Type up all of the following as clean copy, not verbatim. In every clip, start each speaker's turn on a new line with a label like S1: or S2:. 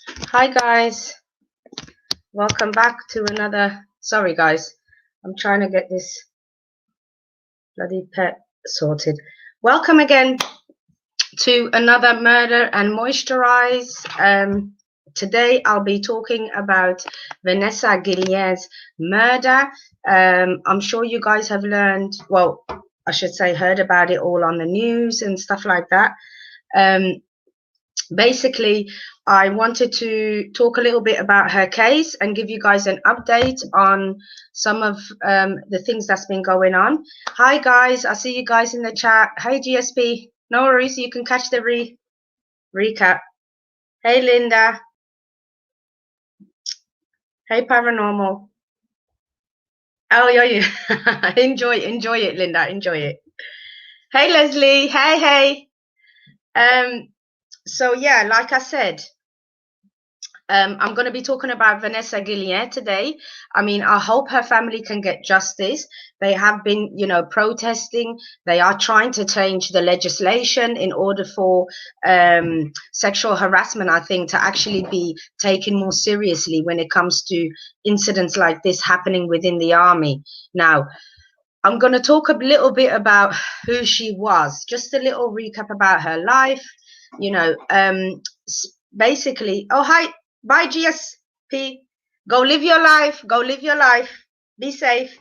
S1: Hi guys, welcome back to another. Sorry guys, I'm trying to get this bloody pet sorted. Welcome again to another Murder and Moisturize. Today I'll be talking about Vanessa Guillen's murder. I'm sure you guys have learned, well, I should say heard about it all on the news and stuff like that. Basically, I wanted to talk a little bit about her case and give you guys an update on some of the things that's been going on. Hi guys, I see you guys in the chat. Hey GSP, no worries, you can catch the recap. Hey Linda. Hey Paranormal. Oh yeah. enjoy it, Linda. Enjoy it. Hey Leslie. Hey. So yeah, like I said, I'm going to be talking about Vanessa Guillen today. I mean, I hope her family can get justice. They have been, protesting. They are trying to change the legislation in order for sexual harassment, I think, to actually be taken more seriously when it comes to incidents like this happening within the army. Now, I'm going to talk a little bit about who she was, just a little recap about her life. Basically, oh, hi. Bye, GSP. Go live your life. Go live your life. Be safe.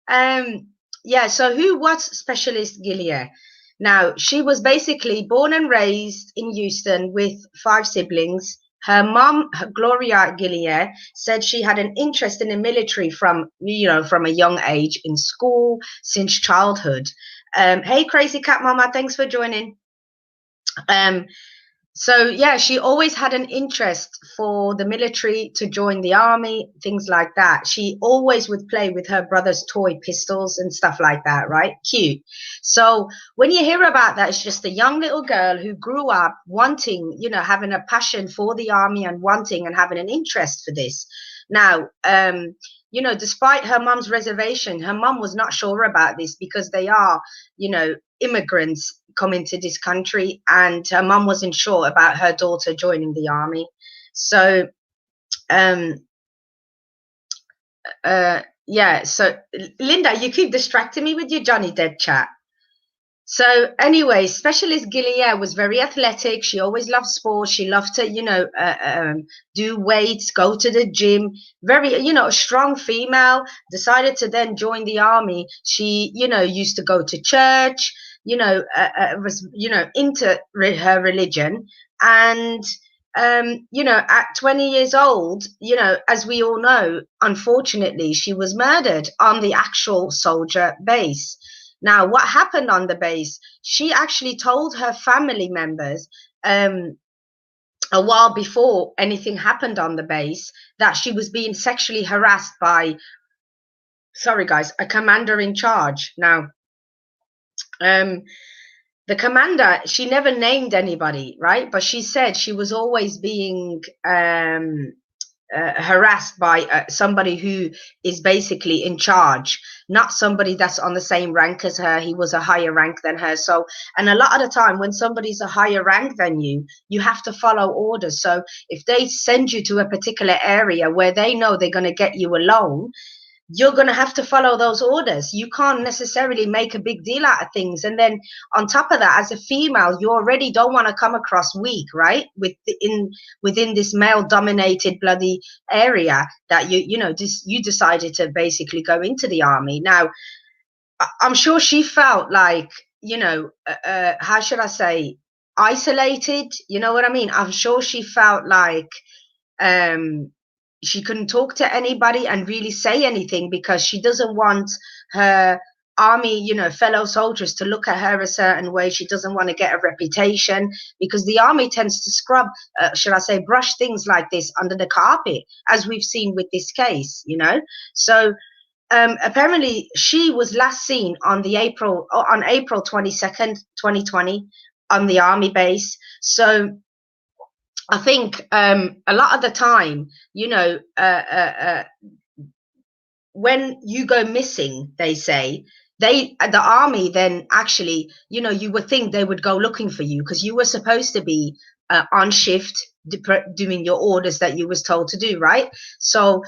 S1: Yeah, so who was Specialist Guillen? Now, she was basically born and raised in Houston with 5 siblings. Her mom, Gloria Guillen, said she had an interest in the military from a young age, in school, since childhood. Hey, Crazy Cat Mama, thanks for joining. So yeah, she always had an interest for the military, to join the army, things like that. She always would play with her brother's toy pistols and stuff like that, right? Cute. So when you hear about that, it's just a young little girl who grew up wanting, having a passion for the army and wanting and having an interest for this. Now, despite her mom's reservation, her mom was not sure about this because they are, immigrants coming to this country, and her mum wasn't sure about her daughter joining the army. So yeah, so Linda, you keep distracting me with your Johnny Depp chat. So anyway, Specialist Guillen was very athletic. She always loved sports. She loved to, do weights, go to the gym. Very, a strong female. Decided to then join the army. She, used to go to church. Was, into her religion. And, at 20 years old, as we all know, unfortunately, she was murdered on the actual soldier base. Now, what happened on the base? She actually told her family members a while before anything happened on the base that she was being sexually harassed by, sorry guys, a commander in charge. Now, the commander, she never named anybody, right? But she said she was always being harassed by somebody who is basically in charge, not somebody that's on the same rank as her. He was a higher rank than her. So, and a lot of the time when somebody's a higher rank than you have to follow orders. So if they send you to a particular area where they know they're going to get you alone, you're going to have to follow those orders. You can't necessarily make a big deal out of things. And then on top of that, as a female, you already don't want to come across weak, right? Within this male dominated bloody area that you decided to basically go into the army. Now, I'm sure she felt like, how should I say, isolated. You know what I mean? I'm sure she felt like, she couldn't talk to anybody and really say anything because she doesn't want her army, fellow soldiers to look at her a certain way. She doesn't want to get a reputation because the army tends to scrub, should I say, brush things like this under the carpet, as we've seen with this case, So apparently she was last seen on April 22nd, 2020 on the army base. So I think a lot of the time, when you go missing, they say, the army then actually, you would think they would go looking for you because you were supposed to be on shift doing your orders that you was told to do, right? So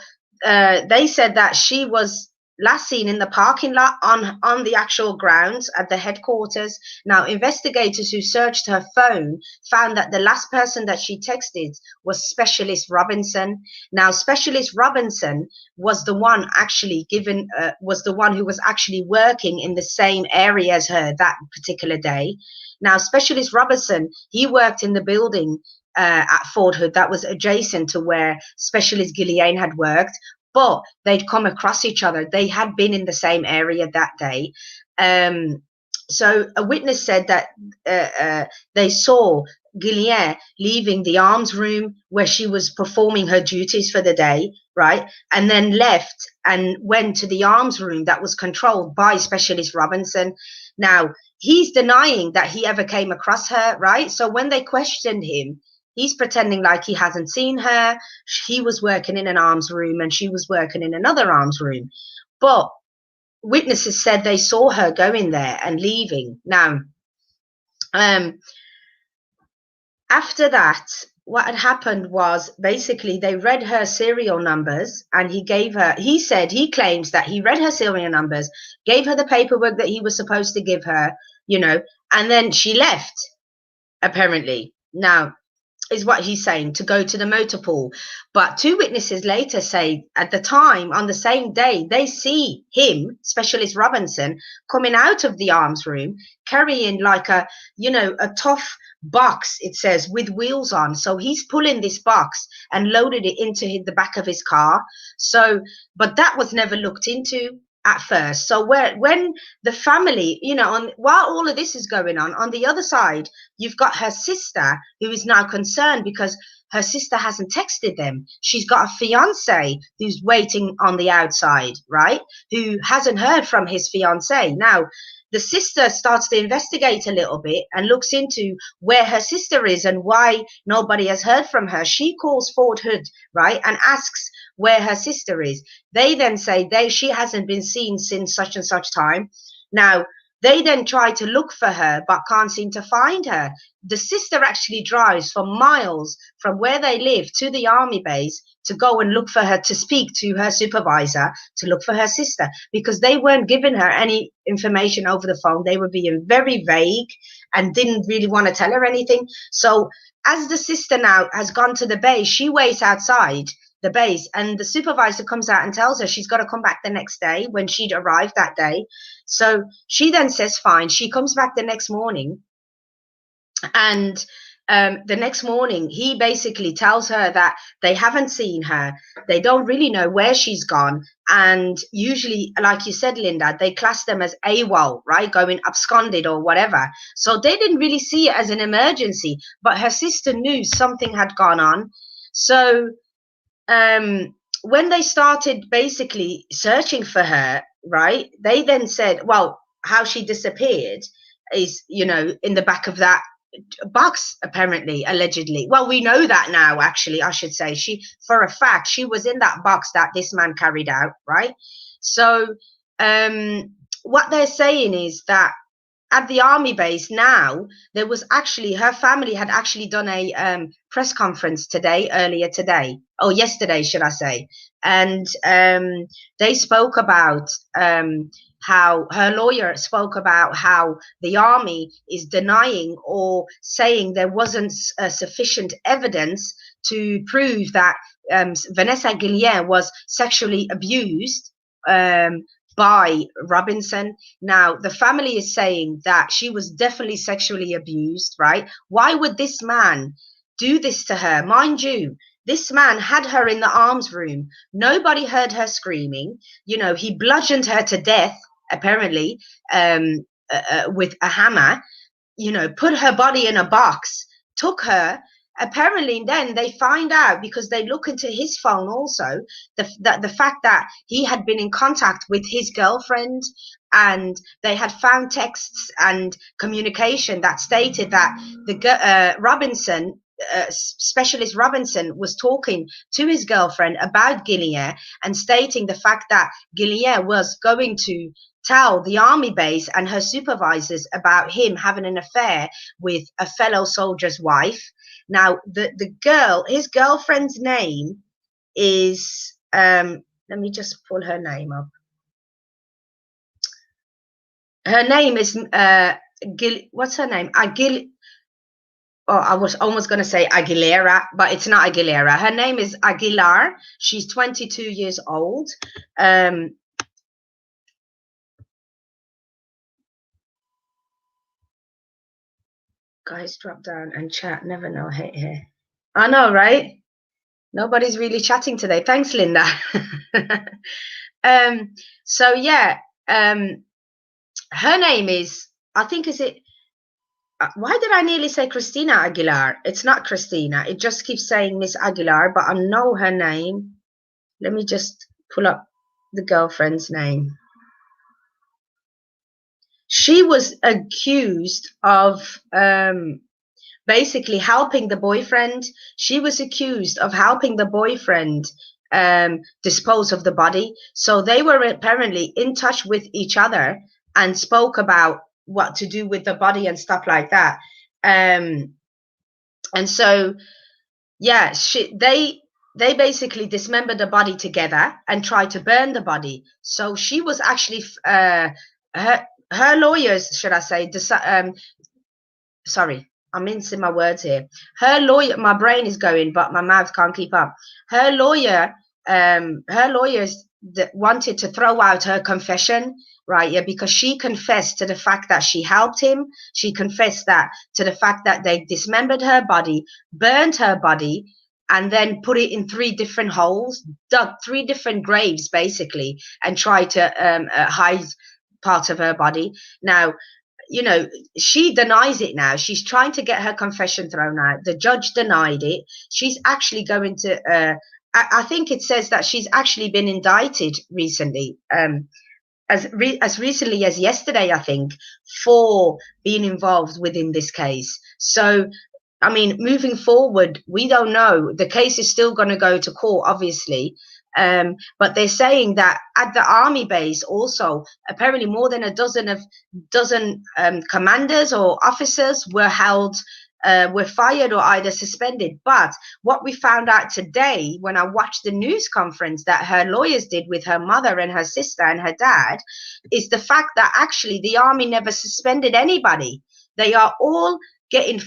S1: they said that she was last seen in the parking lot on the actual grounds at the headquarters. Now, investigators who searched her phone found that the last person that she texted was Specialist Robinson. Now, Specialist Robinson was the one actually was the one who was actually working in the same area as her that particular day. Now, Specialist Robinson, he worked in the building at Fort Hood that was adjacent to where Specialist Guillen had worked, but they'd come across each other. They had been in the same area that day. So a witness said that they saw Guillen leaving the arms room where she was performing her duties for the day, right? And then left and went to the arms room that was controlled by Specialist Robinson. Now, he's denying that he ever came across her, right? So when they questioned him, he's pretending like he hasn't seen her. He was working in an arms room and she was working in another arms room. But witnesses said they saw her going there and leaving. Now, after that, what had happened was basically they read her serial numbers and he claims that he read her serial numbers, gave her the paperwork that he was supposed to give her, and then she left, apparently. Now, is what he's saying, to go to the motor pool. But two witnesses later say at the time, on the same day, they see him, Specialist Robinson, coming out of the arms room carrying like a tough box, it says, with wheels on. So he's pulling this box and loaded it into the back of his car. So, but that was never looked into at first. So when the family, while all of this is going on the other side, you've got her sister who is now concerned because her sister hasn't texted them. She's got a fiance who's waiting on the outside, right? Who hasn't heard from his fiance. Now, the sister starts to investigate a little bit and looks into where her sister is and why nobody has heard from her. She calls Fort Hood, right, and asks where her sister is. They then say she hasn't been seen since such and such time. Now, they then try to look for her but can't seem to find her. The sister actually drives for miles from where they live to the army base to go and look for her, to speak to her supervisor, to look for her sister, because they weren't giving her any information over the phone. They were being very vague and didn't really want to tell her anything. So as the sister now has gone to the base, she waits outside the base, and the supervisor comes out and tells her she's got to come back the next day when she'd arrived that day. So she then says fine. She comes back the next morning, and the next morning he basically tells her that they haven't seen her, they don't really know where she's gone, and usually, like you said, Linda, they class them as AWOL, right, going absconded or whatever. So they didn't really see it as an emergency, but her sister knew something had gone on. So when they started basically searching for her, right, they then said, well, how she disappeared is, in the back of that box, apparently, allegedly. Well, we know that now, actually, I should say. For a fact, she was in that box that this man carried out, right? So what they're saying is that at the army base now, there was actually, her family had actually done a press conference earlier today, or yesterday, should I say. And they spoke about how her lawyer spoke about how the army is denying or saying there wasn't sufficient evidence to prove that Vanessa Guillen was sexually abused by Robinson. Now, the family is saying that she was definitely sexually abused, right? Why would this man do this to her? Mind you, this man had her in the arms room. Nobody heard her screaming. He bludgeoned her to death, apparently, with a hammer, put her body in a box, took her. Apparently, then they find out, because they look into his phone also, the fact that he had been in contact with his girlfriend, and they had found texts and communication that stated that Robinson, Specialist Robinson, was talking to his girlfriend about Guillen and stating the fact that Guillen was going to tell the army base and her supervisors about him having an affair with a fellow soldier's wife. Now, the girl, his girlfriend's name is, let me just pull her name up. Her name is, what's her name? Oh, I was almost going to say Aguilera, but it's not Aguilera. Her name is Aguilar. She's 22 years old. Guys, drop down and chat. Never know. Hate here. I know, right? Nobody's really chatting today. Thanks, Linda. So yeah, her name is, I think, is it, why did I nearly say Christina Aguilar? It's not Christina. It just keeps saying Miss Aguilar, but I know her name. Let me just pull up the girlfriend's name. She was accused of basically helping the boyfriend. She was accused of helping the boyfriend dispose of the body. So they were apparently in touch with each other and spoke about what to do with the body and stuff like that. And so, yeah, they basically dismembered the body together and tried to burn the body. So she was actually, her lawyers, should I say, sorry, I'm mincing my words here. Her lawyer, my brain is going, but my mouth can't keep up. Her lawyers that wanted to throw out her confession, right? Yeah, because she confessed to the fact that she helped him. She confessed that to the fact that they dismembered her body, burned her body, and then put it in 3 different holes, dug 3 different graves, basically, and tried to hide part of her body. Now, you know, she denies it now. She's trying to get her confession thrown out. The judge denied it. She's actually going to, I think it says that she's actually been indicted recently, as recently as yesterday, I think, for being involved within this case. So, I mean, moving forward, we don't know. The case is still going to go to court, obviously. But they're saying that at the army base also, apparently more than a dozen commanders or officers were fired or either suspended. But what we found out today when I watched the news conference that her lawyers did with her mother and her sister and her dad is the fact that actually the army never suspended anybody. They are all getting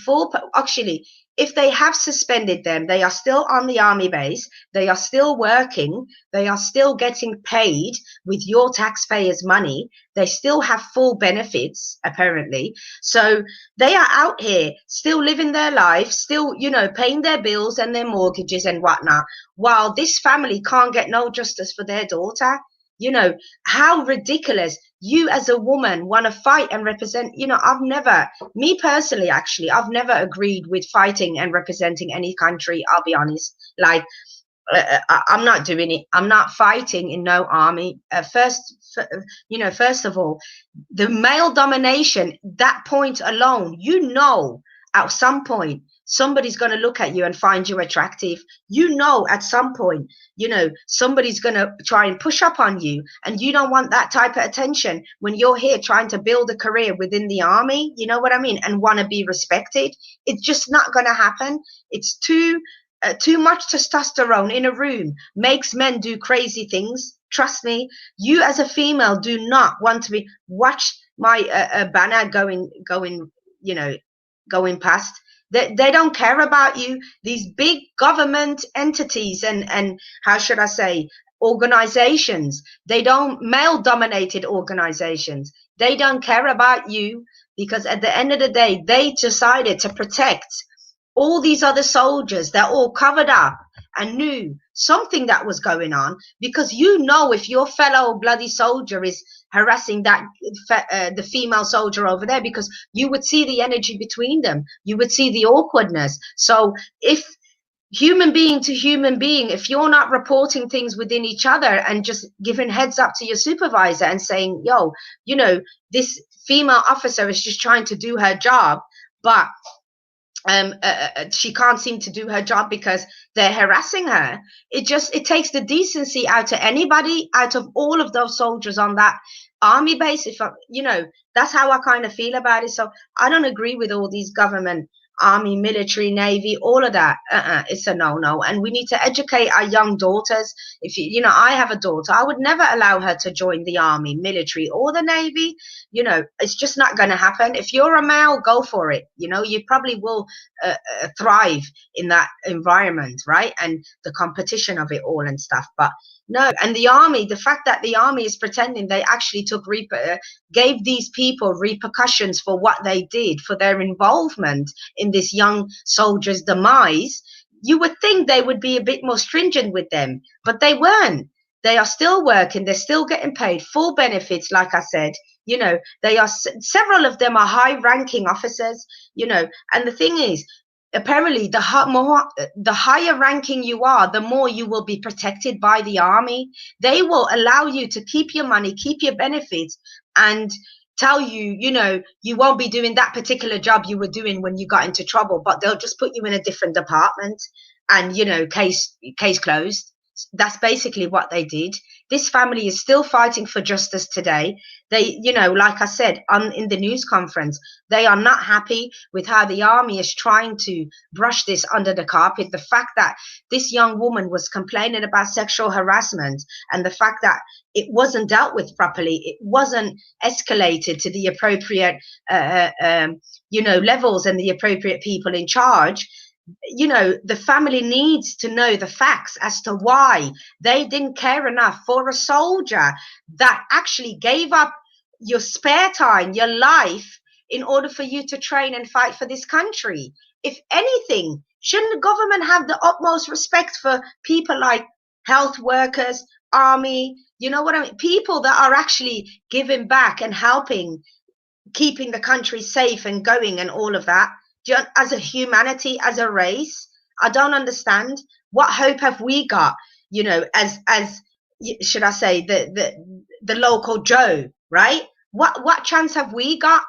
S1: actually, if they have suspended them, they are still on the army base, they are still working, they are still getting paid with your taxpayers' money, they still have full benefits, apparently. So they are out here still living their life, still, you know, paying their bills and their mortgages and whatnot, while this family can't get no justice for their daughter. You know, how ridiculous. You as a woman want to fight and represent, you know, me personally, actually, I've never agreed with fighting and representing any country. I'll be honest. Like, I'm not doing it. I'm not fighting in no army. First of all, the male domination, that point alone, you know, at some point, somebody's going to look at you and find you attractive. You know, at some point, you know, somebody's going to try and push up on you, and you don't want that type of attention when you're here trying to build a career within the army, you know what I mean, and want to be respected. It's just not going to happen. It's too much testosterone in a room makes men do crazy things. Trust me, you as a female do not want to be, watch my banner going, you know, going past. They don't care about you. These big government entities and how should I say, organizations, male-dominated organizations, they don't care about you, because at the end of the day, they decided to protect all these other soldiers that all covered up and knew something that was going on, because you know, if your fellow bloody soldier is harassing that the female soldier over there, because you would see the energy between them, you would see the awkwardness. So if human being to human being, if you're not reporting things within each other and just giving heads up to your supervisor and saying, yo, you know, this female officer is just trying to do her job, but she can't seem to do her job because they're harassing her. It takes the decency out of anybody, out of all of those soldiers on that army base. If I, that's how I kind of feel about it. So I don't agree with all these government, army, military, navy, all of that. It's a no. And we need to educate our young daughters. If I have a daughter, I would never allow her to join the army, military, or the navy. It's just not going to happen. If you're a male, go for it. You probably will thrive in that environment, right? And the competition of it all and stuff. But no, and the army, the fact that the army is pretending they actually gave these people repercussions for what they did, for their involvement in this young soldier's demise, you would think they would be a bit more stringent with them, but they weren't. They are still working. They're still getting paid full benefits. Like I said, they are, several of them are high ranking officers, and the thing is, apparently the higher ranking you are, the more you will be protected by the army. They will allow you to keep your money, keep your benefits, and tell you, you won't be doing that particular job you were doing when you got into trouble, but they'll just put you in a different department and, case closed. That's basically what they did. This family is still fighting for justice today. They, like I said in the news conference, they are not happy with how the army is trying to brush this under the carpet. The fact that this young woman was complaining about sexual harassment, and the fact that it wasn't dealt with properly, it wasn't escalated to the appropriate, levels and the appropriate people in charge. The family needs to know the facts as to why they didn't care enough for a soldier that actually gave up your spare time, your life, in order for you to train and fight for this country. If anything, shouldn't the government have the utmost respect for people like health workers, army, what I mean? People that are actually giving back and helping, keeping the country safe and going and all of that. As a humanity, as a race, I don't understand. What hope have we got, as should I say, the local Joe, right? What chance have we got?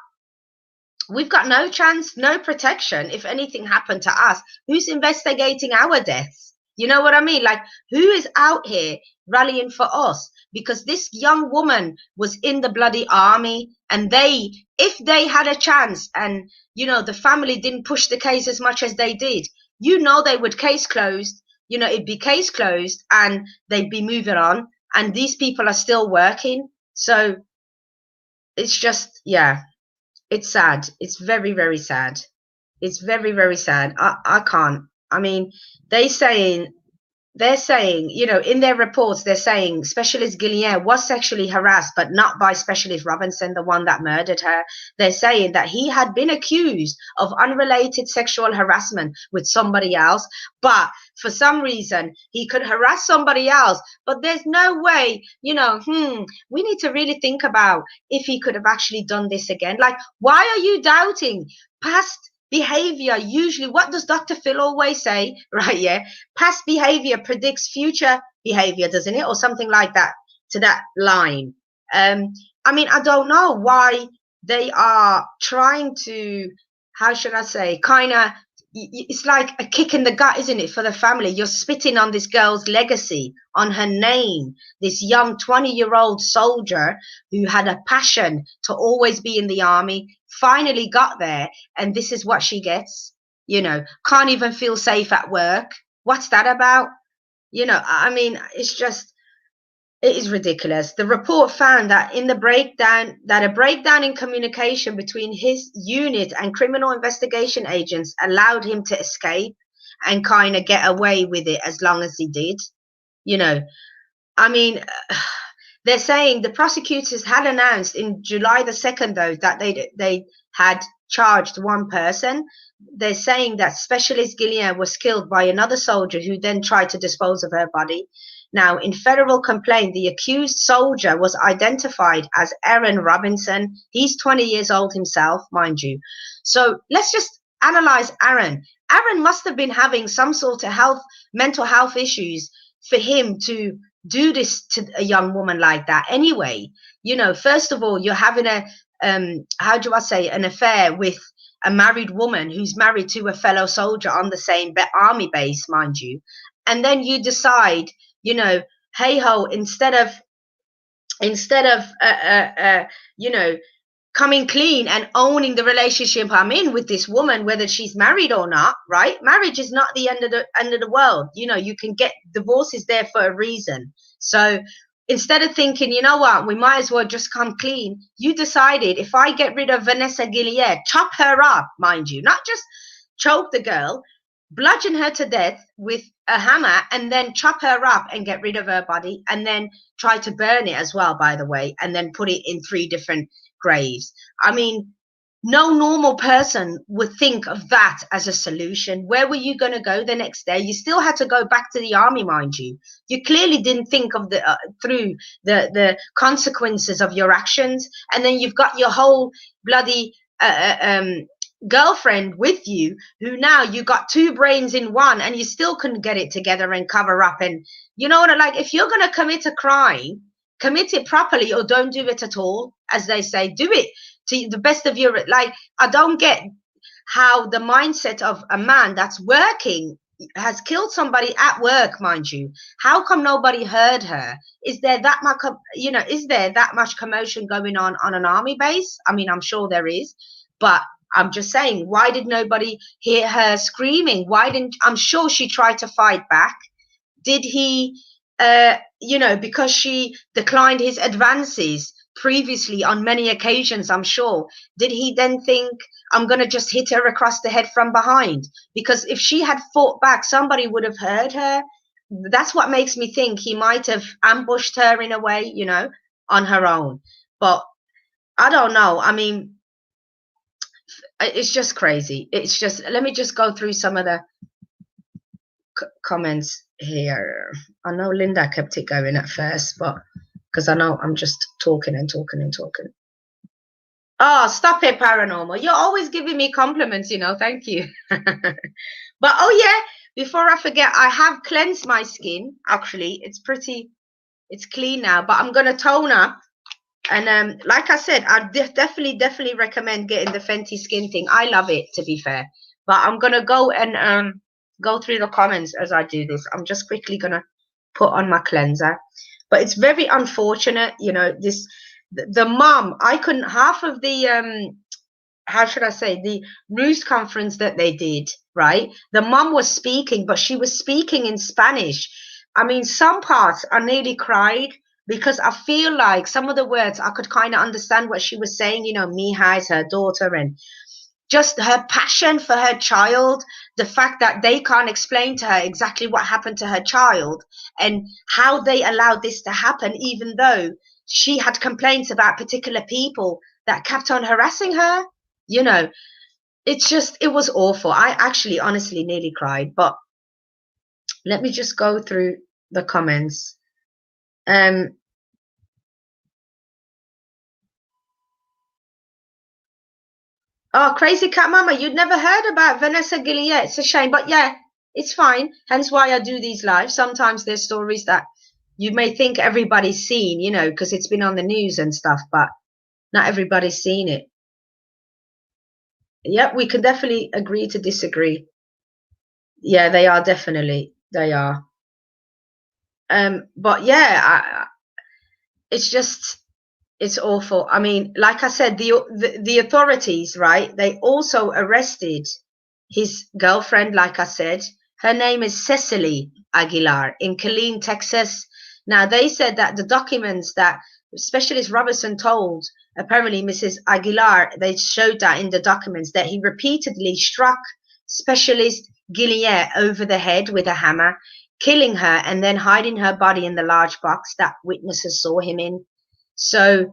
S1: We've got no chance, no protection. If anything happened to us, who's investigating our deaths? You know what I mean? Like, who is out here rallying for us? Because this young woman was in the bloody army, and if they had a chance, and the family didn't push the case as much as they did, they would case closed. It'd be case closed, and they'd be moving on. And these people are still working. So it's just, yeah, it's sad. It's very, very sad. It's very, very sad. I can't. I mean, they're saying, in their reports, they're saying Specialist Guillen was sexually harassed, but not by Specialist Robinson, the one that murdered her. They're saying that he had been accused of unrelated sexual harassment with somebody else, but for some reason he could harass somebody else. But there's no way, we need to really think about if he could have actually done this again. Like, why are you doubting past behavior? Usually, what does Dr. Phil always say, right? Yeah, past behavior predicts future behavior, doesn't it? Or something like that, to that line. I mean, I don't know why they are trying to, how should I say, kind of, it's like a kick in the gut, isn't it, for the family? You're spitting on this girl's legacy, on her name, this young 20-year-old soldier who had a passion to always be in the army, finally got there, and this is what she gets. Can't even feel safe at work. What's that about? I mean, it is ridiculous. The report found that a breakdown in communication between his unit and criminal investigation agents allowed him to escape and kind of get away with it as long as he did. I mean, they're saying the prosecutors had announced in July the 2nd, though, that they had charged one person. They're saying that Specialist Guillen was killed by another soldier who then tried to dispose of her body. Now, in federal complaint, the accused soldier was identified as Aaron Robinson. He's 20 years old himself, mind you. So let's just analyze Aaron. Aaron must have been having some sort of mental health issues for him to do this to a young woman like that anyway. First of all, you're having an affair with a married woman who's married to a fellow soldier on the same army base, mind you. And then you decide, hey ho, instead of instead of you know, coming clean and owning the relationship I'm in with this woman, whether she's married or not, right? Marriage is not the end of the world. You know, you can get divorces there for a reason. So instead of thinking, you know what, we might as well just come clean, you decided, if I get rid of Vanessa Guillen, chop her up, mind you, not just choke the girl, bludgeon her to death with a hammer, and then chop her up and get rid of her body, and then try to burn it as well, by the way, and then put it in 3 different graves. I mean, no normal person would think of that as a solution. Where were you going to go the next day? You still had to go back to the army, mind you. You clearly didn't think of the through the consequences of your actions, and then you've got your whole bloody girlfriend with you, who now you got 2 brains in one, and you still couldn't get it together and cover up. And you know what, like, if you're going to commit a crime, commit it properly, or don't do it at all. As they say, do it to the best of your, like, I don't get how the mindset of a man that's working, has killed somebody at work, mind you. How come nobody heard her? Is there that much, you know, is there that much commotion going on an army base? I mean, I'm sure there is, but I'm just saying, why did nobody hear her screaming? Why didn't, I'm sure she tried to fight back. Did he, you know, because she declined his advances previously on many occasions, I'm sure, did he then think, I'm going to just hit her across the head from behind? Because if she had fought back, somebody would have heard her. That's what makes me think he might have ambushed her in a way, you know, on her own. But I don't know. I mean, it's just crazy. It's just, let me just go through some of the comments here. I know Linda kept it going at first, but because I know I'm just talking and talking and talking. Oh, stop it, paranormal. You're always giving me compliments, you know. Thank you. But oh yeah, before I forget, I have cleansed my skin. Actually, it's clean now, but I'm gonna tone up. And like I said, I definitely recommend getting the Fenty skin thing. I love it, to be fair. But I'm gonna go and go through the comments as I do this. I'm just quickly gonna put on my cleanser. But it's very unfortunate, you know, this, the mom, I couldn't, half of the how should I say, the news conference that they did, right? The mom was speaking, but she was speaking in Spanish. I mean, some parts I nearly cried, because I feel like some of the words I could kind of understand what she was saying, you know, Mija is her daughter, and just her passion for her child, the fact that they can't explain to her exactly what happened to her child and how they allowed this to happen, even though she had complaints about particular people that kept on harassing her. You know, it's just, it was awful. I actually honestly nearly cried. But let me just go through the comments. Oh, Crazy Cat Mama, you'd never heard about Vanessa Guillen. It's a shame, but yeah, it's fine. Hence why I do these lives. Sometimes there's stories that you may think everybody's seen, you know, because it's been on the news and stuff, but not everybody's seen it. Yep, we can definitely agree to disagree. Yeah, they are, definitely. They are. But yeah, it's just, it's awful. I mean, like I said, the authorities, right? They also arrested his girlfriend. Like I said, her name is Cecily Aguilar in Killeen, Texas. Now they said that the documents that Specialist Robertson told, apparently Mrs. Aguilar, they showed that in the documents that he repeatedly struck Specialist Guillen over the head with a hammer, killing her and then hiding her body in the large box that witnesses saw him in. So,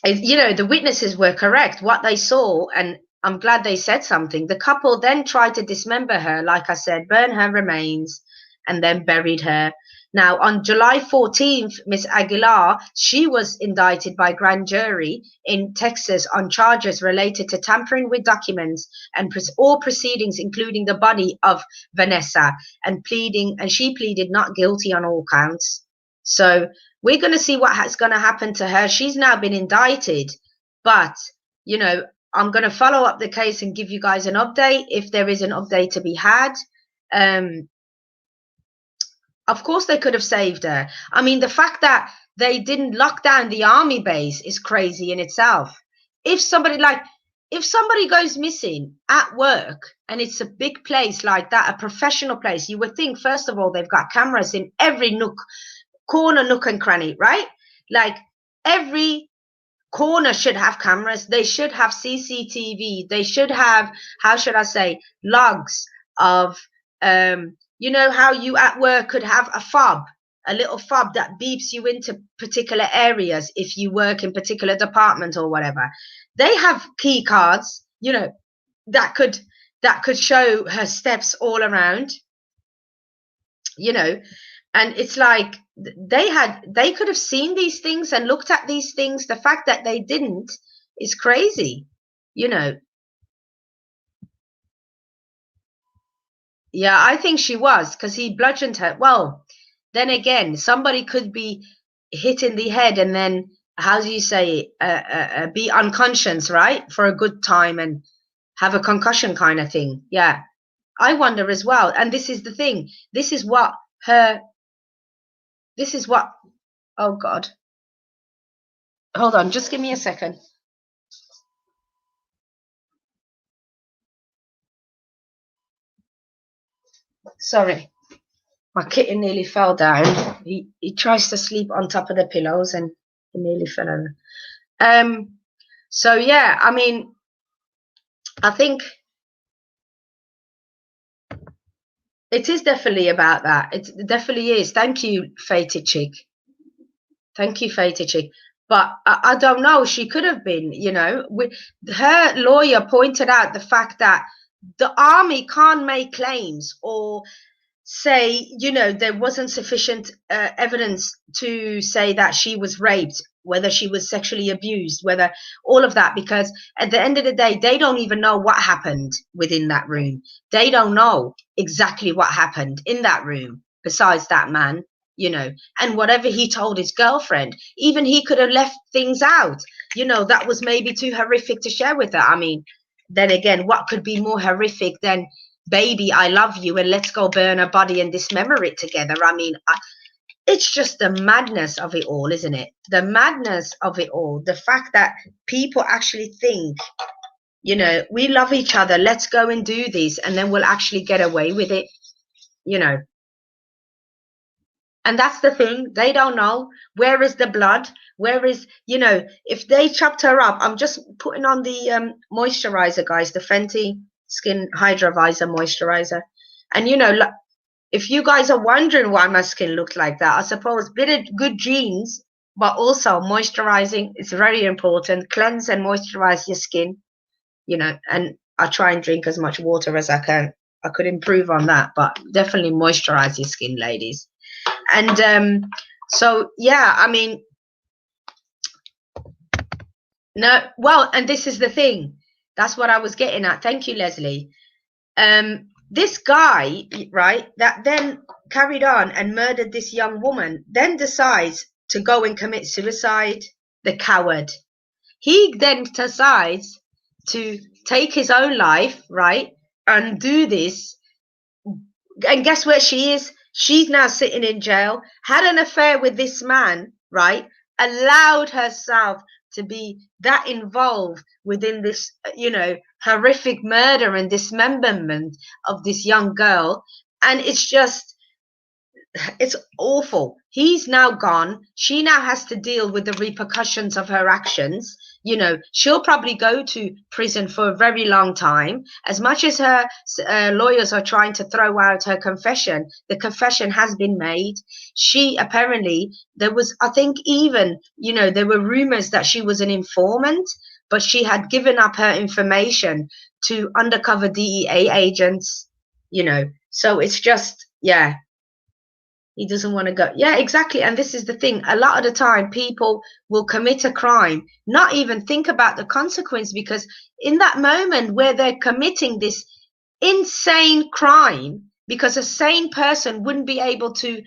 S1: you know, the witnesses were correct, what they saw, and I'm glad they said something. The couple then tried to dismember her, like I said, burn her remains, and then buried her. Now, on July 14th, Miss Aguilar, she was indicted by grand jury in Texas on charges related to tampering with documents and all proceedings, including the body of Vanessa, and she pleaded not guilty on all counts. So we're going to see what's going to happen to her. She's now been indicted, but, you know, I'm going to follow up the case and give you guys an update if there is an update to be had. Of course, they could have saved her. I mean, the fact that they didn't lock down the army base is crazy in itself. If somebody goes missing at work and it's a big place like that, a professional place, you would think, first of all, they've got cameras in every corner, nook and cranny, right? Like every corner should have cameras. They should have CCTV. They should have, how should I say, logs of, you know, how you at work could have a little fob that beeps you into particular areas if you work in particular department or whatever. They have key cards, you know, that could show her steps all around, you know. And it's like they could have seen these things and looked at these things. The fact that they didn't is crazy, you know. Yeah, I think she was, because he bludgeoned her. Well, then again, somebody could be hit in the head and then, how do you say, be unconscious, right, for a good time and have a concussion kind of thing. Yeah, I wonder as well. And this is the thing. This is what, oh God. Hold on, just give me a second. Sorry. My kitten nearly fell down. He tries to sleep on top of the pillows and he nearly fell over. So yeah, I mean, I think it is definitely about that. It definitely is. Thank you, Fated Chick. Thank you, Fated Chick. But I don't know. She could have been, you know. Her lawyer pointed out the fact that the army can't make claims or say, you know, there wasn't sufficient evidence to say that she was raped, whether she was sexually abused, whether all of that, because at the end of the day, they don't even know what happened within that room. They don't know exactly what happened in that room besides that man, you know, and whatever he told his girlfriend, even he could have left things out, you know, that was maybe too horrific to share with her. I mean, then again, what could be more horrific than, baby, I love you and let's go burn a body and dismember it together? I mean, it's just the madness of it all, isn't it? The madness of it all. The fact that people actually think, you know, we love each other, let's go and do this, and then we'll actually get away with it, you know. And that's the thing. They don't know. Where is the blood? Where is, you know, if they chopped her up, I'm just putting on the moisturizer, guys, the Fenty Skin Hydra Visor moisturizer. And, you know, if you guys are wondering why my skin looked like that, I suppose bit of good genes, but also moisturizing is very important. Cleanse and moisturize your skin, you know, and I try and drink as much water as I can. I could improve on that, but definitely moisturize your skin, ladies. And so, yeah, I mean, no, well, and this is the thing. That's what I was getting at. Thank you, Leslie. This guy, right, that then carried on and murdered this young woman, then decides to go and commit suicide. The coward. He then decides to take his own life, right, and do this. And guess where she is? She's now sitting in jail, had an affair with this man, right? Allowed herself to be that involved within this, you know, horrific murder and dismemberment of this young girl. And it's just, it's awful. He's now gone. She now has to deal with the repercussions of her actions. You know, she'll probably go to prison for a very long time. As much as her lawyers are trying to throw out her confession, the confession has been made. She apparently, there was, I think even, you know, there were rumors that she was an informant, but she had given up her information to undercover DEA agents, you know. So it's just, yeah. He doesn't want to go. Yeah, exactly. And this is the thing. A lot of the time, people will commit a crime, not even think about the consequence, because in that moment where they're committing this insane crime, because a sane person wouldn't be able to,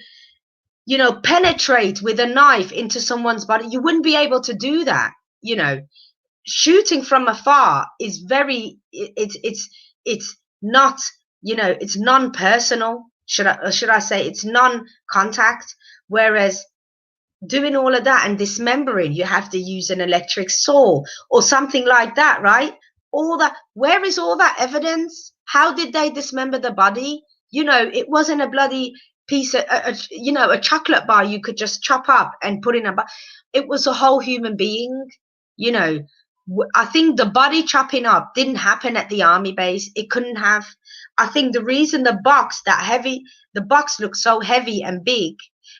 S1: you know, penetrate with a knife into someone's body. You wouldn't be able to do that. You know, shooting from afar is very, it's not, you know, it's non-personal. Should I say it's non-contact, whereas doing all of that and dismembering, you have to use an electric saw or something like that, right? All that, where is all that evidence? How did they dismember the body? You know, it wasn't a bloody piece of, you know, a chocolate bar you could just chop up and put in a, it was a whole human being, you know. I think the body chopping up didn't happen at the army base. It couldn't have. I think the reason the box looked so heavy and big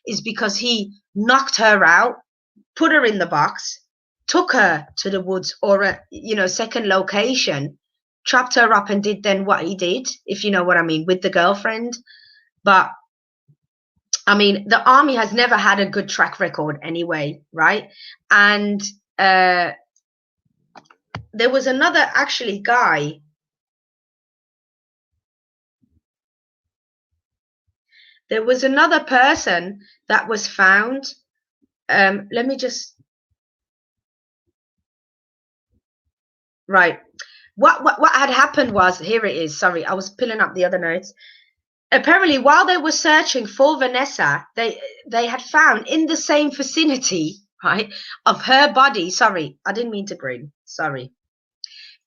S1: is because he knocked her out, put her in the box, took her to the woods or a, you know, second location, chopped her up and did then what he did, if you know what I mean, with the girlfriend. But I mean, the army has never had a good track record anyway, right? And there was another actually guy. There was another person that was found. Let me just. Right. What had happened was, here it is. Sorry, I was pulling up the other notes. Apparently, while they were searching for Vanessa, they had found in the same vicinity, right, of her body. Sorry, I didn't mean to bring. Sorry.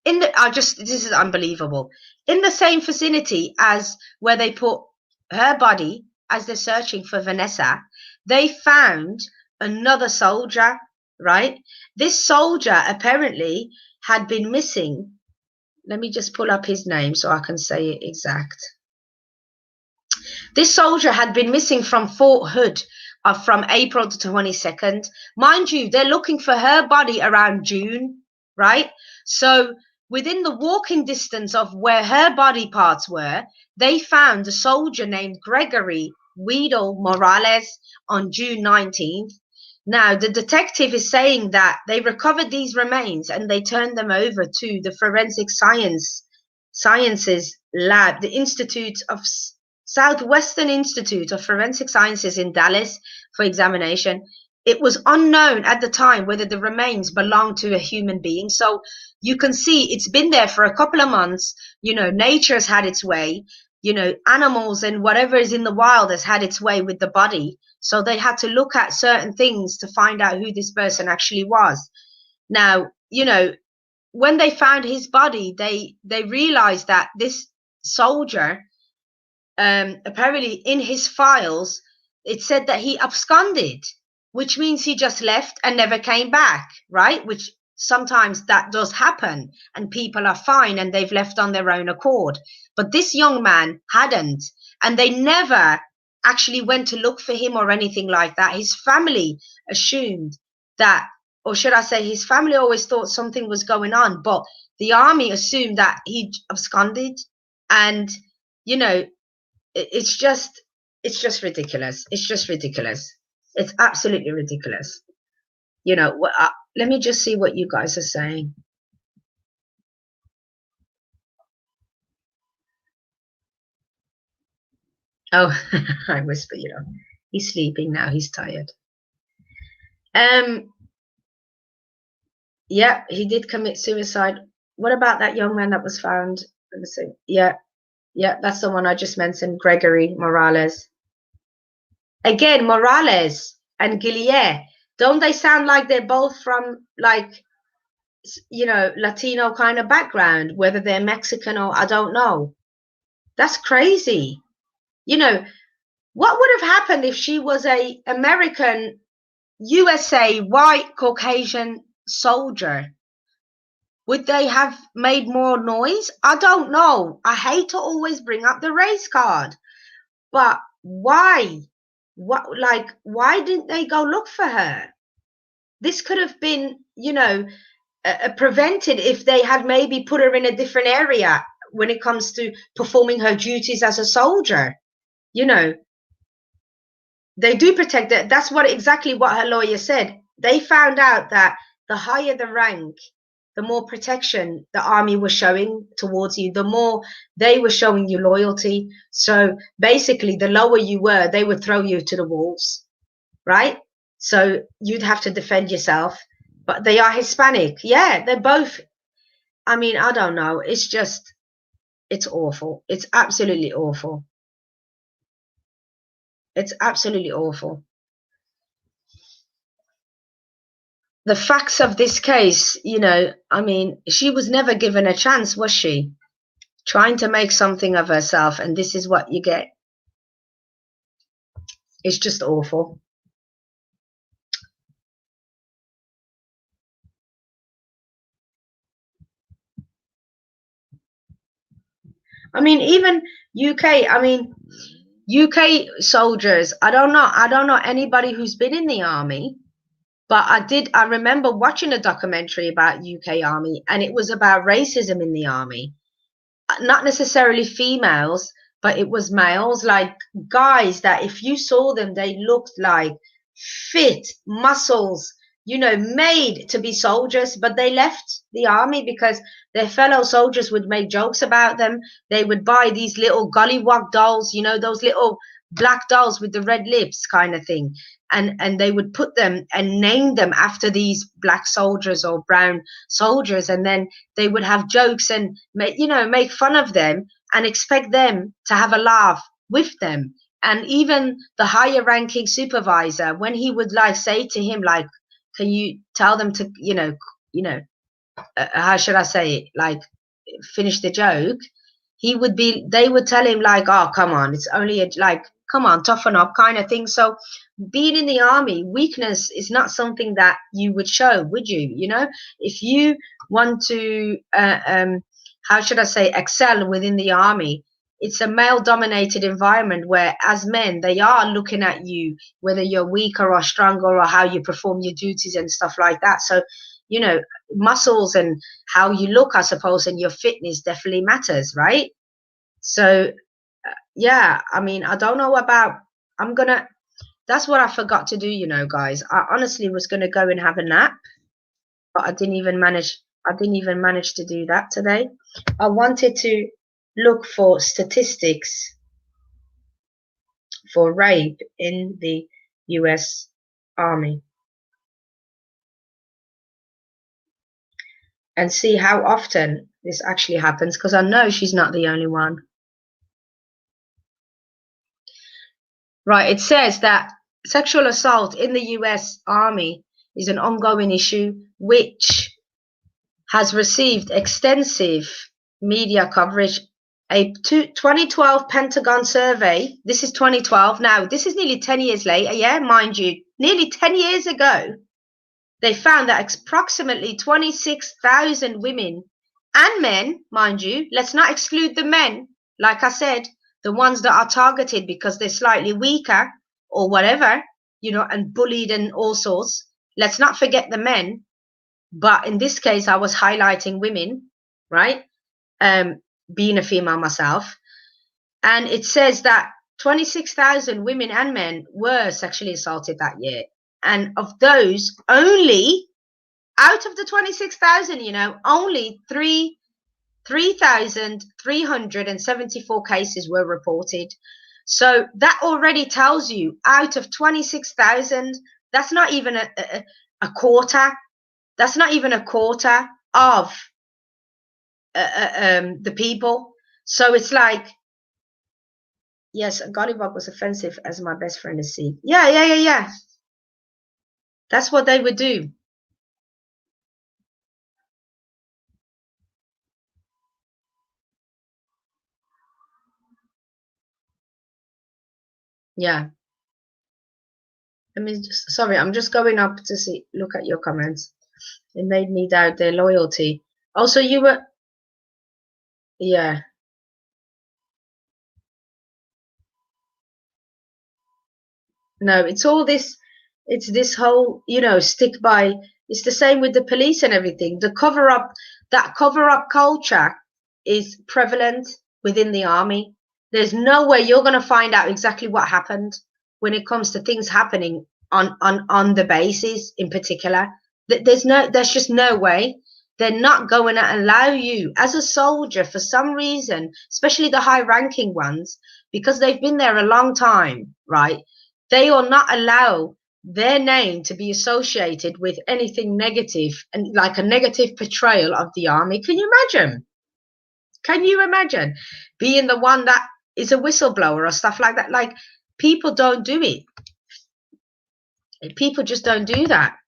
S1: This is unbelievable. In the same vicinity as where they put her body, as they're searching for Vanessa, they found another soldier, right? This soldier apparently had been missing. Let me just pull up his name so I can say it exact. This soldier had been missing from Fort Hood from April to 22nd. Mind you, they're looking for her body around June, right? So within the walking distance of where her body parts were, they found a soldier named Gregory Weedle Morales on June 19th. Now, the detective is saying that they recovered these remains and they turned them over to the Forensic Sciences Lab, the Southwestern Institute of Forensic Sciences in Dallas for examination. It was unknown at the time whether the remains belonged to a human being. So you can see it's been there for a couple of months. You know, nature has had its way. You know, animals and whatever is in the wild has had its way with the body. So they had to look at certain things to find out who this person actually was. Now, you know, when they found his body, they realized that this soldier, apparently in his files, it said that he absconded, which means he just left and never came back, right? Which sometimes that does happen and people are fine and they've left on their own accord. But this young man hadn't, and they never actually went to look for him or anything like that. His family assumed that, or should I say, his family always thought something was going on, but the army assumed that he absconded. And, you know, it's just ridiculous. It's just ridiculous. It's absolutely ridiculous. You know, let me just see what you guys are saying. Oh, I whisper, you know, he's sleeping now. He's tired. Yeah, he did commit suicide. What about that young man that was found? Let me see. Yeah, that's the one I just mentioned, Gregory Morales. Again, Morales and Guillen, don't they sound like they're both from, like, you know, Latino kind of background, whether they're Mexican or I don't know. That's crazy. You know, what would have happened if she was a American, USA, white, Caucasian soldier? Would they have made more noise? I don't know. I hate to always bring up the race card, but why? Why didn't they go look for her? This could have been, you know, prevented if they had maybe put her in a different area when it comes to performing her duties as a soldier. You know, they do protect it. That's exactly what her lawyer said. They found out that the higher the rank, the more protection the army was showing towards you, the more they were showing you loyalty. So basically, the lower you were, they would throw you to the wolves, right? So you'd have to defend yourself. But they are Hispanic. Yeah, they're both. I mean, I don't know. It's awful. It's absolutely awful. It's absolutely awful. the facts of this case, you know, I mean, she was never given a chance, was she? Trying to make something of herself, and this is what you get. It's just awful. I mean, even UK, I mean, UK soldiers, I don't know anybody who's been in the army, but I remember watching a documentary about UK army, and it was about racism in the army. Not necessarily females, but it was males, like guys that if you saw them, they looked like fit, muscles, you know, made to be soldiers, but they left the army because their fellow soldiers would make jokes about them. They would buy these little gollywog dolls, you know, those little black dolls with the red lips kind of thing. And they would put them and name them after these black soldiers or brown soldiers, and then they would have jokes and make fun of them and expect them to have a laugh with them. And even the higher ranking supervisor, when he would like say to him like, can you tell them to how should I say it, like finish the joke, they would tell him like, oh come on, it's only like, come on, toughen up kind of thing. So being in the army, weakness is not something that you would show, would you? You know, if you want to how should I say, excel within the army, it's a male dominated environment where as men they are looking at you, whether you're weaker or stronger or how you perform your duties and stuff like that. So you know, muscles and how you look, I suppose, and your fitness definitely matters, right? So yeah, I mean, I don't know about, that's what I forgot to do, you know, guys. I honestly was gonna go and have a nap, but I didn't even manage to do that today. I wanted to look for statistics for rape in the US Army and see how often this actually happens, because I know she's not the only one. Right, it says that sexual assault in the US Army is an ongoing issue which has received extensive media coverage. A 2012 Pentagon survey, this is 2012, now this is nearly 10 years later, yeah, mind you, nearly 10 years ago, they found that approximately 26,000 women and men, mind you, let's not exclude the men, like I said, the ones that are targeted because they're slightly weaker or whatever, you know, and bullied and all sorts. Let's not forget the men. But in this case, I was highlighting women, right? Being a female myself. And it says that 26,000 women and men were sexually assaulted that year. And of those, only out of the 26,000, you know, only 3,374 cases were reported. So that already tells you out of 26,000, that's not even a quarter. That's not even a quarter of the people. So it's like, yes, Gollivog was offensive as my best friend is see. Yeah. That's what they would do. Yeah. Let me just, sorry, I'm just going up to see, look at your comments. It made me doubt their loyalty. Also, you were, yeah. No, it's all this, it's this whole, you know, stick by, it's the same with the police and everything. The cover up, that cover up culture is prevalent within the army. There's no way you're going to find out exactly what happened when it comes to things happening on the bases in particular. There's just no way. They're not going to allow you as a soldier for some reason, especially the high ranking ones, because they've been there a long time, right? They will not allow their name to be associated with anything negative and like a negative portrayal of the army. Can you imagine? Can you imagine being the one that is a whistleblower or stuff like that? Like, people don't do it. People just don't do that.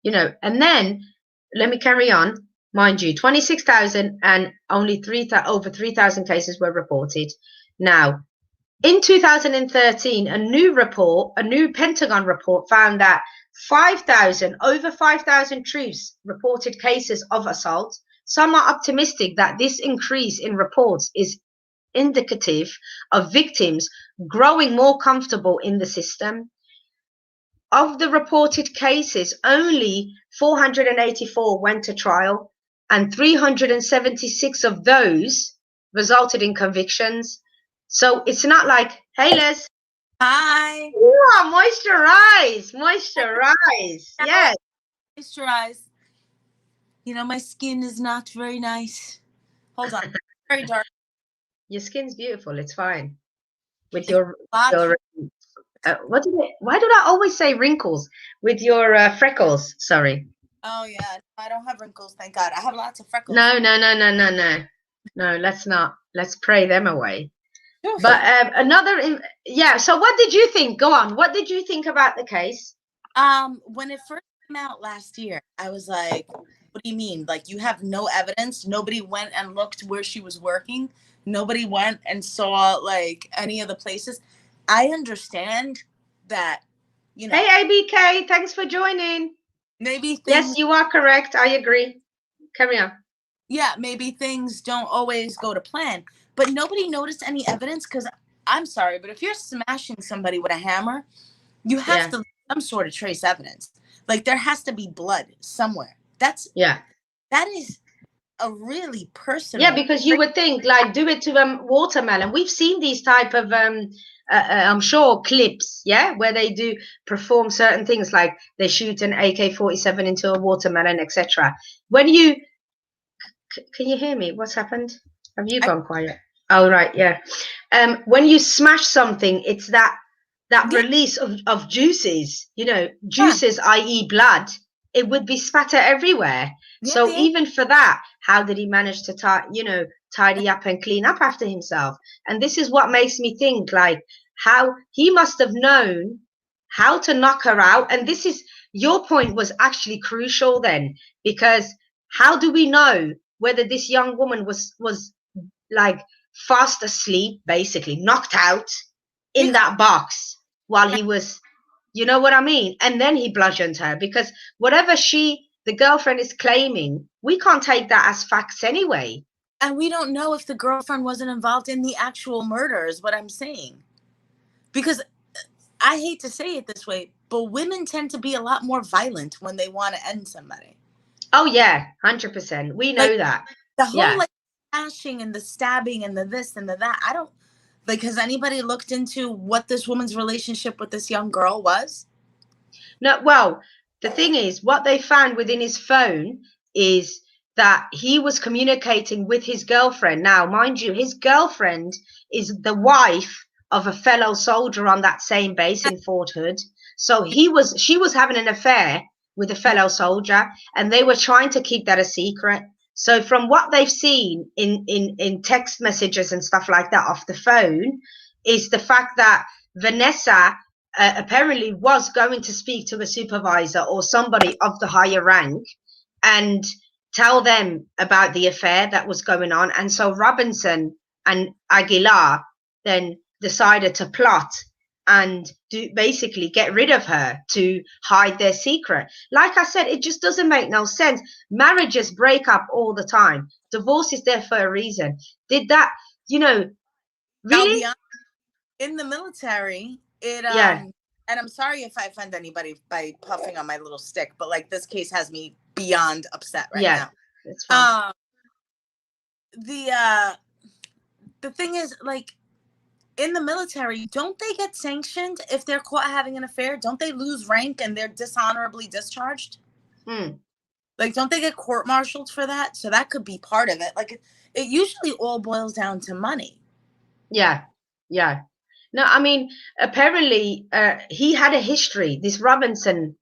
S1: you know. And then let me carry on. Mind you, 26,000 and only over 3,000 cases were reported. Now, in 2013, a new Pentagon report found that over 5,000 troops reported cases of assault. Some are optimistic that this increase in reports is indicative of victims growing more comfortable in the system. Of the reported cases, only 484 went to trial, and 376 of those resulted in convictions. So it's not like, hey, Les.
S2: Hi.
S1: Yeah, moisturize. Yes.
S2: Moisturize. You know, my skin is not very nice. Hold on. Very dark.
S1: Your skin's beautiful. It's fine. With
S2: Why
S1: do I always say wrinkles? With your freckles. Sorry.
S2: Oh yeah, I don't have wrinkles, thank God. I have lots of freckles.
S1: No. No, let's not. Let's pray them away. But so what did you think? Go on. What did you think about the case?
S2: When it first came out last year, I was like, what do you mean? Like, you have no evidence? Nobody went and looked where she was working? Nobody went and saw, like, any of the places? I understand that, you know.
S1: Hey, ABK, thanks for joining.
S2: Maybe
S1: yes, you are correct. I agree. Carry on.
S2: Yeah, maybe things don't always go to plan, but nobody noticed any evidence. Because I'm sorry, but if you're smashing somebody with a hammer, you have to some sort of trace evidence. Like, there has to be blood somewhere. That is a really personal.
S1: Yeah, because you would think, like, do it to watermelon. We've seen these type of I'm sure clips, where they do perform certain things, like they shoot an AK-47 into a watermelon, etc. When you can you hear me? What's happened? Have you gone quiet? Oh, right, yeah. When you smash something, it's that release of juices, juices, i.e. blood. It would be spatter everywhere. So even for that, how did he manage to tidy up and clean up after himself? And this is what makes me think, like, how he must have known how to knock her out. And this is your point, was actually crucial then, because how do we know whether this young woman was like fast asleep, basically knocked out in that box while he was, you know what I mean? And then he bludgeoned her, because whatever the girlfriend is claiming, we can't take that as facts anyway.
S2: And we don't know if the girlfriend wasn't involved in the actual murder, is what I'm saying. Because I hate to say it this way, but women tend to be a lot more violent when they want to end somebody.
S1: Oh yeah, 100%. We know that.
S2: The whole like smashing and the stabbing and the this and the that. I don't like. Has anybody looked into what this woman's relationship with this young girl was?
S1: No. Well, the thing is, what they found within his phone is that he was communicating with his girlfriend. Now, mind you, his girlfriend is the wife of a fellow soldier on that same base in Fort Hood. So she was having an affair with a fellow soldier, and they were trying to keep that a secret. So from what they've seen in text messages and stuff like that off the phone, is the fact that Vanessa apparently was going to speak to a supervisor or somebody of the higher rank and tell them about the affair that was going on. And so Robinson and Aguilar then decided to plot and basically get rid of her to hide their secret. Like I said, it just doesn't make no sense. Marriages break up all the time. Divorce is there for a reason. Did that, really?
S2: In the military, and I'm sorry if I offend anybody by puffing on my little stick, but like, this case has me beyond upset right now.
S1: It's fine.
S2: The thing is, like, in the military, don't they get sanctioned if they're caught having an affair? Don't they lose rank and they're dishonorably discharged? Like, don't they get court-martialed for that? So that could be part of it. Like, it usually all boils down to money.
S1: Yeah. No, I mean, apparently he had a history. This Robinson,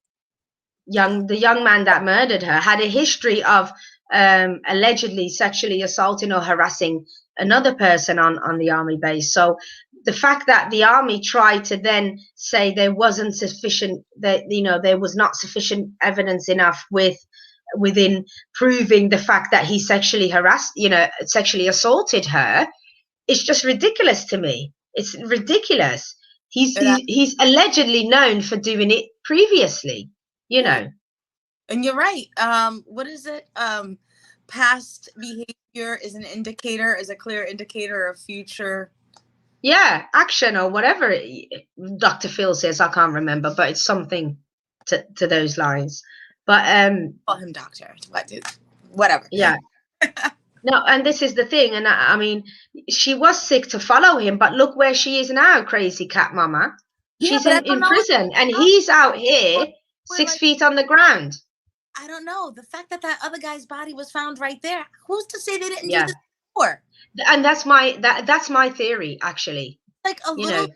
S1: the young man that murdered her, had a history of allegedly sexually assaulting or harassing another person on the army base. So the fact that the army tried to then say there wasn't sufficient, that there was not sufficient evidence enough within proving the fact that he sexually harassed, sexually assaulted her, it's just ridiculous to me. It's ridiculous. He's allegedly known for doing it previously,
S2: And you're right. What is it? Past behavior is a clear indicator of future.
S1: Yeah, action or whatever Dr. Phil says. I can't remember, but it's something to those lines. But
S2: call him doctor. Whatever.
S1: Yeah. No, and this is the thing, and I mean, she was sick to follow him, but look where she is now, crazy cat mama. She's in prison, and he's out here 6 feet on the ground.
S2: I don't know. The fact that other guy's body was found right there, who's to say they didn't do this before?
S1: And that's my theory, actually.
S2: Like a little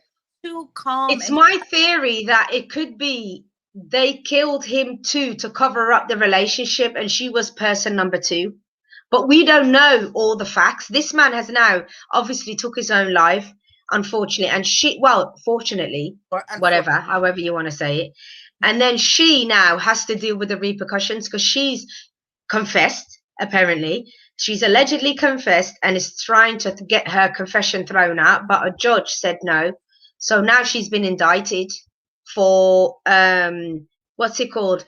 S2: too calm.
S1: It's my theory that it could be they killed him too to cover up the relationship, and she was person number 2. But we don't know all the facts. This man has now obviously took his own life, unfortunately, and fortunately, whatever, however you want to say it. And then she now has to deal with the repercussions because she's confessed, apparently. She's allegedly confessed and is trying to get her confession thrown out, but a judge said no. So now she's been indicted for, what's it called?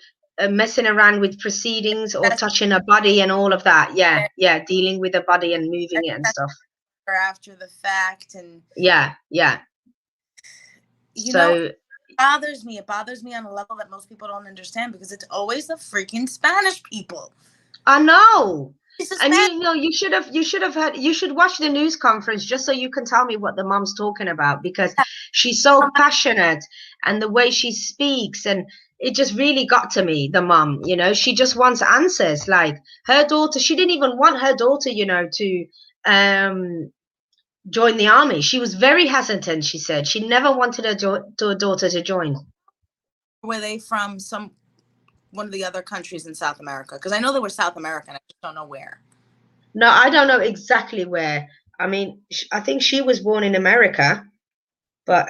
S1: Messing around with proceedings or touching a body and all of that. Yeah, dealing with the body and moving it and stuff.
S2: Or after the fact. And
S1: yeah.
S2: It bothers me. It bothers me on a level that most people don't understand because it's always the freaking Spanish people.
S1: I know. And you should watch the news conference just so you can tell me what the mom's talking about, because she's so passionate and the way she speaks, and it just really got to me, the mom. She just wants answers. Like her daughter, she didn't even want her daughter, to join the army. She was very hesitant. She said she never wanted her daughter to join.
S2: Were they from one of the other countries in South America? Because I know they were South American. I just don't know where.
S1: No, I don't know exactly where. I mean, I think she was born in America, but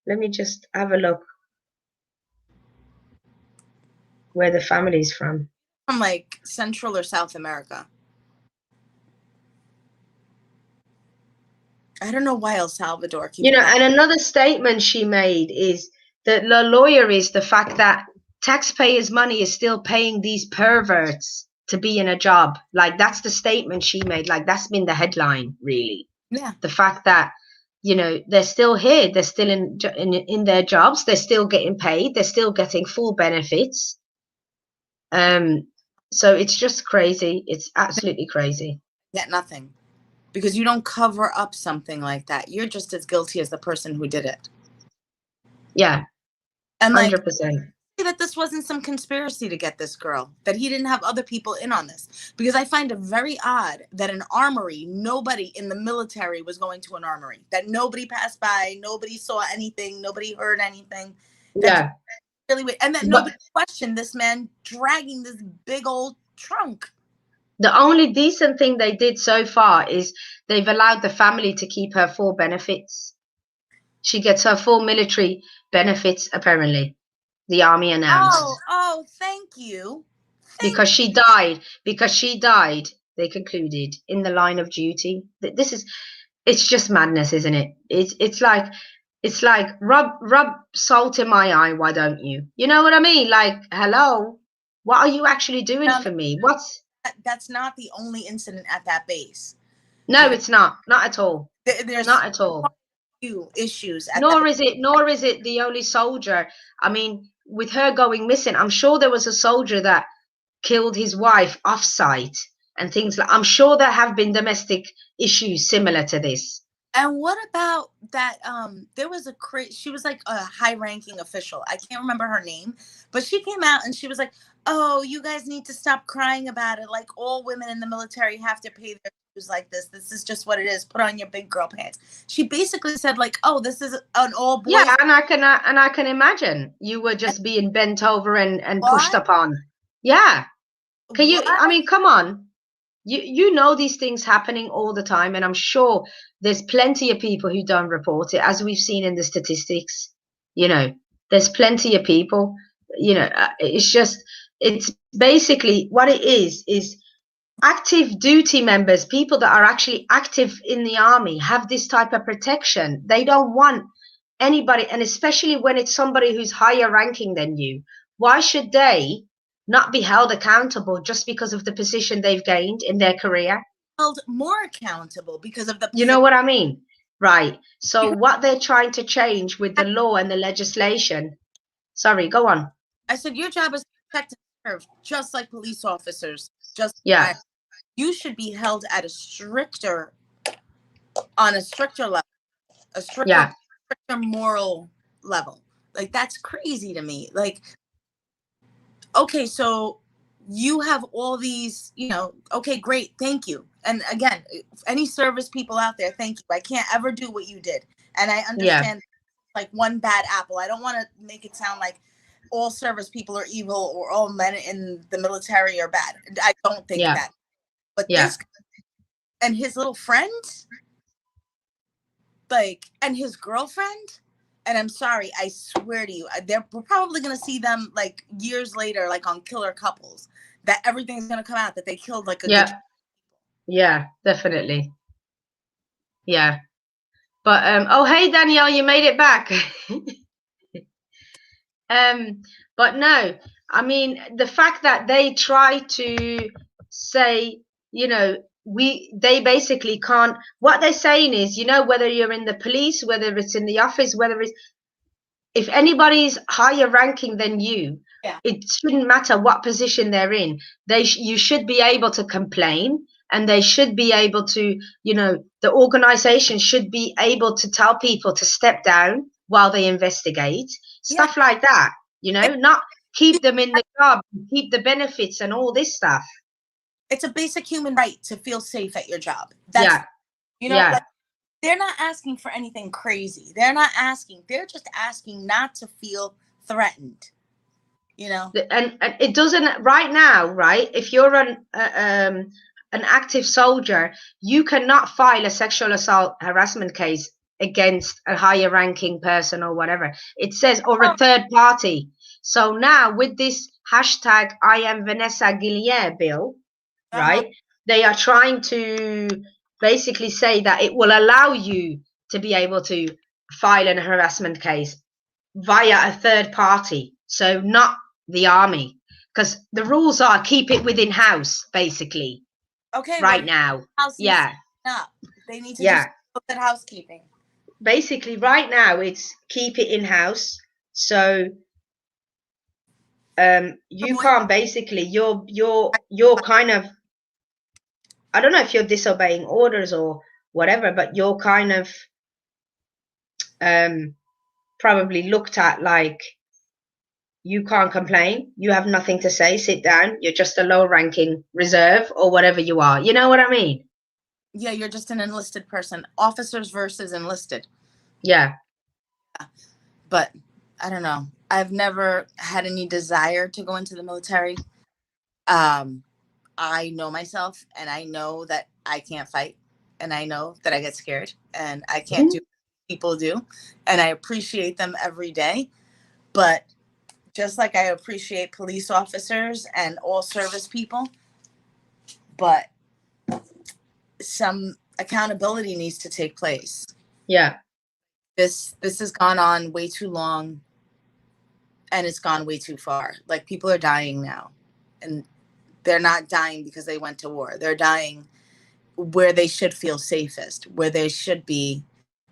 S1: let me just have a look where the family's from.
S2: From like Central or South America. I don't know why El Salvador.
S1: And another statement she made is that the lawyer is the fact that taxpayers' money is still paying these perverts to be in a job. Like, that's the statement she made. Like, that's been the headline, really.
S2: Yeah.
S1: The fact that, they're still here. They're still in their jobs. They're still getting paid. They're still getting full benefits. So it's just crazy. It's absolutely crazy.
S2: Get nothing. Because you don't cover up something like that. You're just as guilty as the person who did it.
S1: Yeah.
S2: And
S1: 100%.
S2: That this wasn't some conspiracy to get this girl, that he didn't have other people in on this, because I find it very odd that an armory, nobody in the military was going to an armory, that nobody passed by, nobody saw anything, nobody heard anything.
S1: Yeah.
S2: Really weird. And that nobody questioned this man dragging this big old trunk.
S1: The only decent thing they did so far is they've allowed the family to keep her full benefits. She gets her full military benefits, apparently. The army announced.
S2: Oh, thank you.
S1: Because she died, they concluded, in the line of duty. It's just madness, isn't it? It's like rub salt in my eye, why don't you? You know what I mean? Like, hello, what are you actually doing for me?
S2: That's not the only incident at that base.
S1: No, it's not at all.
S2: There's
S1: not at all.
S2: Few issues.
S1: Nor is it the only soldier. I mean, with her going missing, I'm sure there was a soldier that killed his wife off-site and things like. I'm sure there have been domestic issues similar to this.
S2: And what about that? There was she was like a high-ranking official. I can't remember her name, but she came out and she was like, "Oh, you guys need to stop crying about it. Like, all women in the military have to pay their dues like this. This is just what it is. Put on your big girl pants." She basically said, like, "Oh, this is an all boys."
S1: Yeah, and I can imagine you were just being bent over and pushed upon. Yeah. Can you? I mean, come on. You know these things happening all the time, and I'm sure there's plenty of people who don't report it, as we've seen in the statistics. You know, there's plenty of people. You know, it's basically what it is active duty members, people that are actually active in the army, have this type of protection. They don't want anybody, and especially when it's somebody who's higher ranking than you. Why should they not be held accountable just because of the position they've gained in their career?
S2: Held more accountable because of the
S1: You know what I mean? Right. So what they're trying to change with the law and the legislation. Sorry, go on.
S2: I said your job is to protect and serve, just like police officers.
S1: Yeah.
S2: You should be held at on a stricter level, a stricter moral level. Like, that's crazy to me. Like, okay, so you have all these, you know, okay, great, thank you. And again, any service people out there, thank you. I can't ever do what you did. And I understand like one bad apple. I don't want to make it sound like all service people are evil or all men in the military are bad. I don't think that. But this and his little friend, like, and his girlfriend, and I'm sorry, I swear to you, we're probably going to see them like years later, like on Killer Couples, that everything's going to come out that they killed like a good.
S1: Yeah, definitely. Yeah. But oh, hey Danielle, you made it back. But no, I mean, the fact that they try to say, you know, they basically can't, what they're saying is, you know, whether you're in the police, whether it's in the office, whether it's, if anybody's higher ranking than you, it shouldn't matter what position they're in. You should be able to complain, and they should be able to, you know, the organization should be able to tell people to step down while they investigate, stuff like that, you know, not keep them in the job, keep the benefits and all this stuff.
S2: It's a basic human right to feel safe at your job. That's, you know, like, they're not asking for anything crazy. They're just asking not to feel threatened, you know?
S1: And it doesn't, right now, right? If you're an active soldier, you cannot file a sexual assault harassment case against a higher ranking person or whatever. It says, or a third party. So now with this hashtag I am Vanessa Guillen bill, right? They are trying to basically say that it will allow you to be able to file an harassment case via a third party. So not the army, because the rules are keep it within house, basically.
S2: Okay.
S1: Right now.
S2: They need to just look at housekeeping.
S1: Basically, right now it's keep it in house. So you can't basically, you're kind of, I don't know if you're disobeying orders or whatever, but you're kind of probably looked at like you can't complain, you have nothing to say, sit down, you're just a low ranking reserve or whatever you are. You know what I mean?
S2: Yeah, you're just an enlisted person. Officers versus enlisted.
S1: Yeah.
S2: But I don't know. I've never had any desire to go into the military. I know myself, and I know that I can't fight, and I know that I get scared, and I can't do what people do, and I appreciate them every day. But just like I appreciate police officers and all service people, but some accountability needs to take place.
S1: Yeah.
S2: This has gone on way too long, and it's gone way too far. Like, people are dying now, and they're not dying because they went to war. They're dying where they should feel safest, where they should be,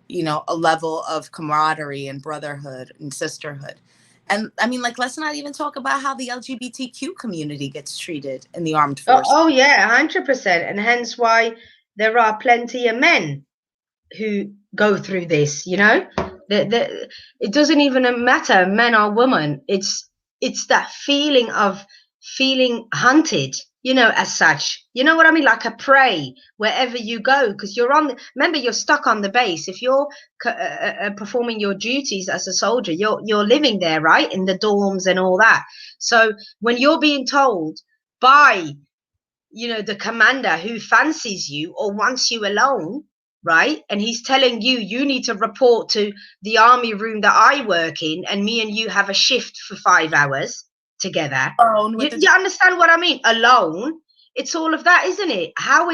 S2: you know, a level of camaraderie and brotherhood and sisterhood. And I mean, like, let's not even talk about how the LGBTQ community gets treated in the armed forces.
S1: Oh yeah, 100%. And hence why there are plenty of men who go through this, you know. It doesn't even matter, men or women. It's that feeling of feeling hunted, you know, as such. You know what I mean? Like a prey wherever you go, because remember, you're stuck on the base. If you're performing your duties as a soldier, you're living there, right, in the dorms and all that. So when you're being told by you know, the commander who fancies you or wants you alone, right? And he's telling you, you need to report to the army room that I work in, and me and you have a shift for 5 hours together. You understand what I mean? Alone. It's all of that, isn't it? How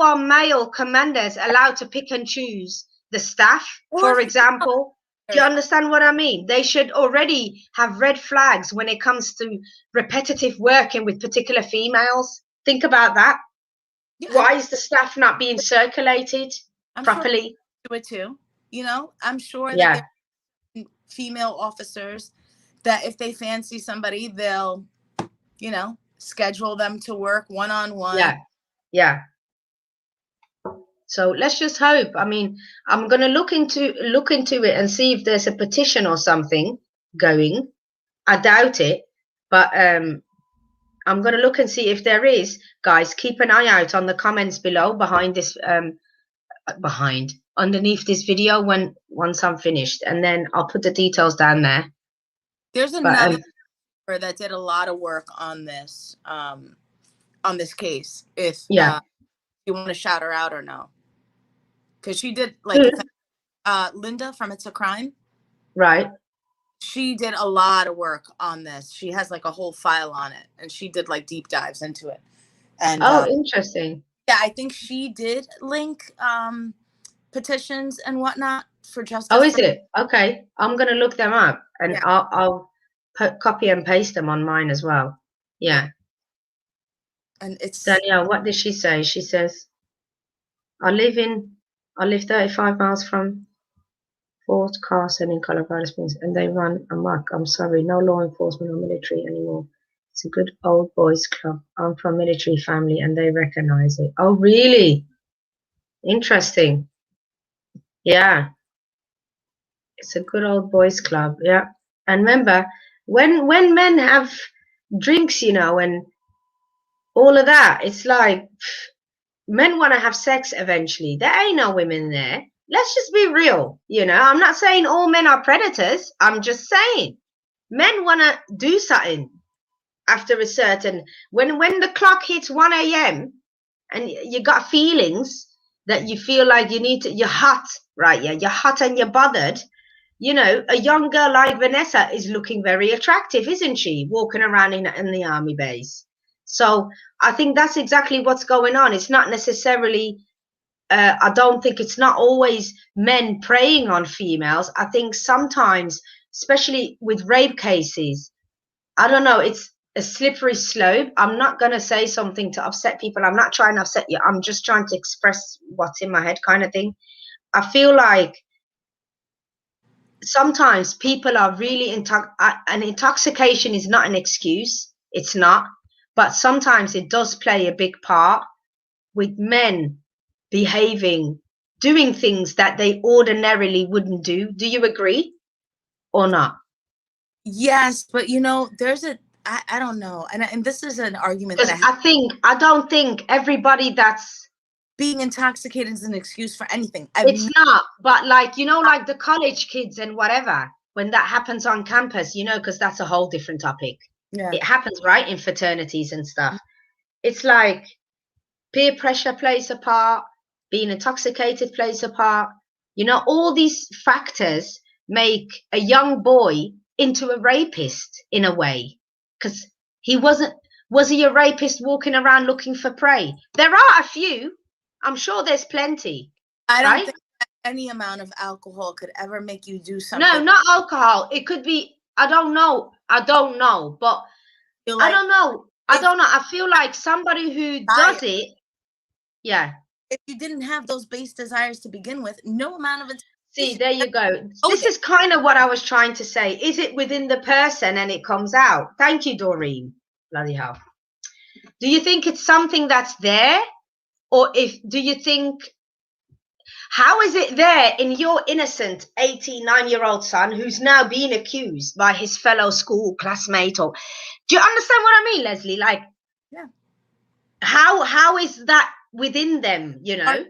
S1: are male commanders allowed to pick and choose the staff, for example? Do you understand what I mean? They should already have red flags when it comes to repetitive working with particular females. Think about that. Yeah. Why is the staff not being circulated properly?
S2: Sure do it too. You know, I'm sure that there are female officers that if they fancy somebody, they'll, you know, schedule them to work one-on-one.
S1: Yeah. Yeah. So let's just hope. I mean, I'm going to look into it and see if there's a petition or something going. I doubt it, but I'm going to look and see if there is. Guys, keep an eye out on the comments below behind this underneath this video once I'm finished, and then I'll put the details down there.
S2: There's another that did a lot of work on this case. If you want to shout her out or no, because she did like Linda from It's a Crime,
S1: right?
S2: She did a lot of work on this. She has like a whole file on it, and she did like deep dives into it. And
S1: interesting.
S2: Yeah, I think she did link petitions and whatnot for justice.
S1: Oh, is it? Okay, I'm gonna look them up, and I'll copy and paste them on mine as well. Yeah.
S2: And it's
S1: Danielle. What did she say? She says, I live 35 miles from Fort Carson in Colorado Springs, and they run amok. I'm sorry, no law enforcement or military anymore. It's a good old boys club. I'm from a military family, and they recognize it. Oh, really? Interesting. Yeah. It's a good old boys club. Yeah. And remember, when men have drinks, you know, and all of that, it's like men want to have sex eventually. There ain't no women there. Let's just be real, you know. I'm not saying all men are predators. I'm just saying men want to do something after a certain when the clock hits 1 a.m. and you got feelings that you feel like you need to, you're hot, right? Yeah, you're hot and you're bothered. You know, a young girl like Vanessa is looking very attractive, isn't she? Walking around in the army base. So I think that's exactly what's going on. It's not necessarily I don't think it's not always men preying on females. I think sometimes, especially with rape cases, I don't know, it's a slippery slope. I'm not going to say something to upset people. I'm not trying to upset you. I'm just trying to express what's in my head kind of thing. I feel like sometimes people are really and intoxication is not an excuse. It's not. But sometimes it does play a big part with men behaving, doing things that they ordinarily wouldn't do. Do you agree or not?
S2: Yes, but you know, there's I don't know, and this is an argument that
S1: I don't think everybody that's
S2: being intoxicated is an excuse for anything.
S1: It's not, but like, you know, like the college kids and whatever, when that happens on campus, you know, because that's a whole different topic.
S2: Yeah,
S1: it happens right in fraternities and stuff. It's like peer pressure plays a part, being intoxicated plays a part. You know, all these factors make a young boy into a rapist in a way, because was he a rapist walking around looking for prey? There are a few. I'm sure there's plenty.
S2: I don't think any amount of alcohol could ever make you do something.
S1: No, not alcohol. It could be, I don't know, but I don't know. I feel like somebody who does it, yeah.
S2: If you didn't have those base desires to begin with, no amount of it.
S1: See, there you go. This is kind of what I was trying to say. Is it within the person and it comes out? Thank you, Doreen. Bloody hell. Do you think it's something that's there? Or do you think, how is it there in your innocent 89-year-old son who's now being accused by his fellow school classmate? Or do you understand what I mean, Leslie? Like,
S2: yeah.
S1: How is that within them, you know?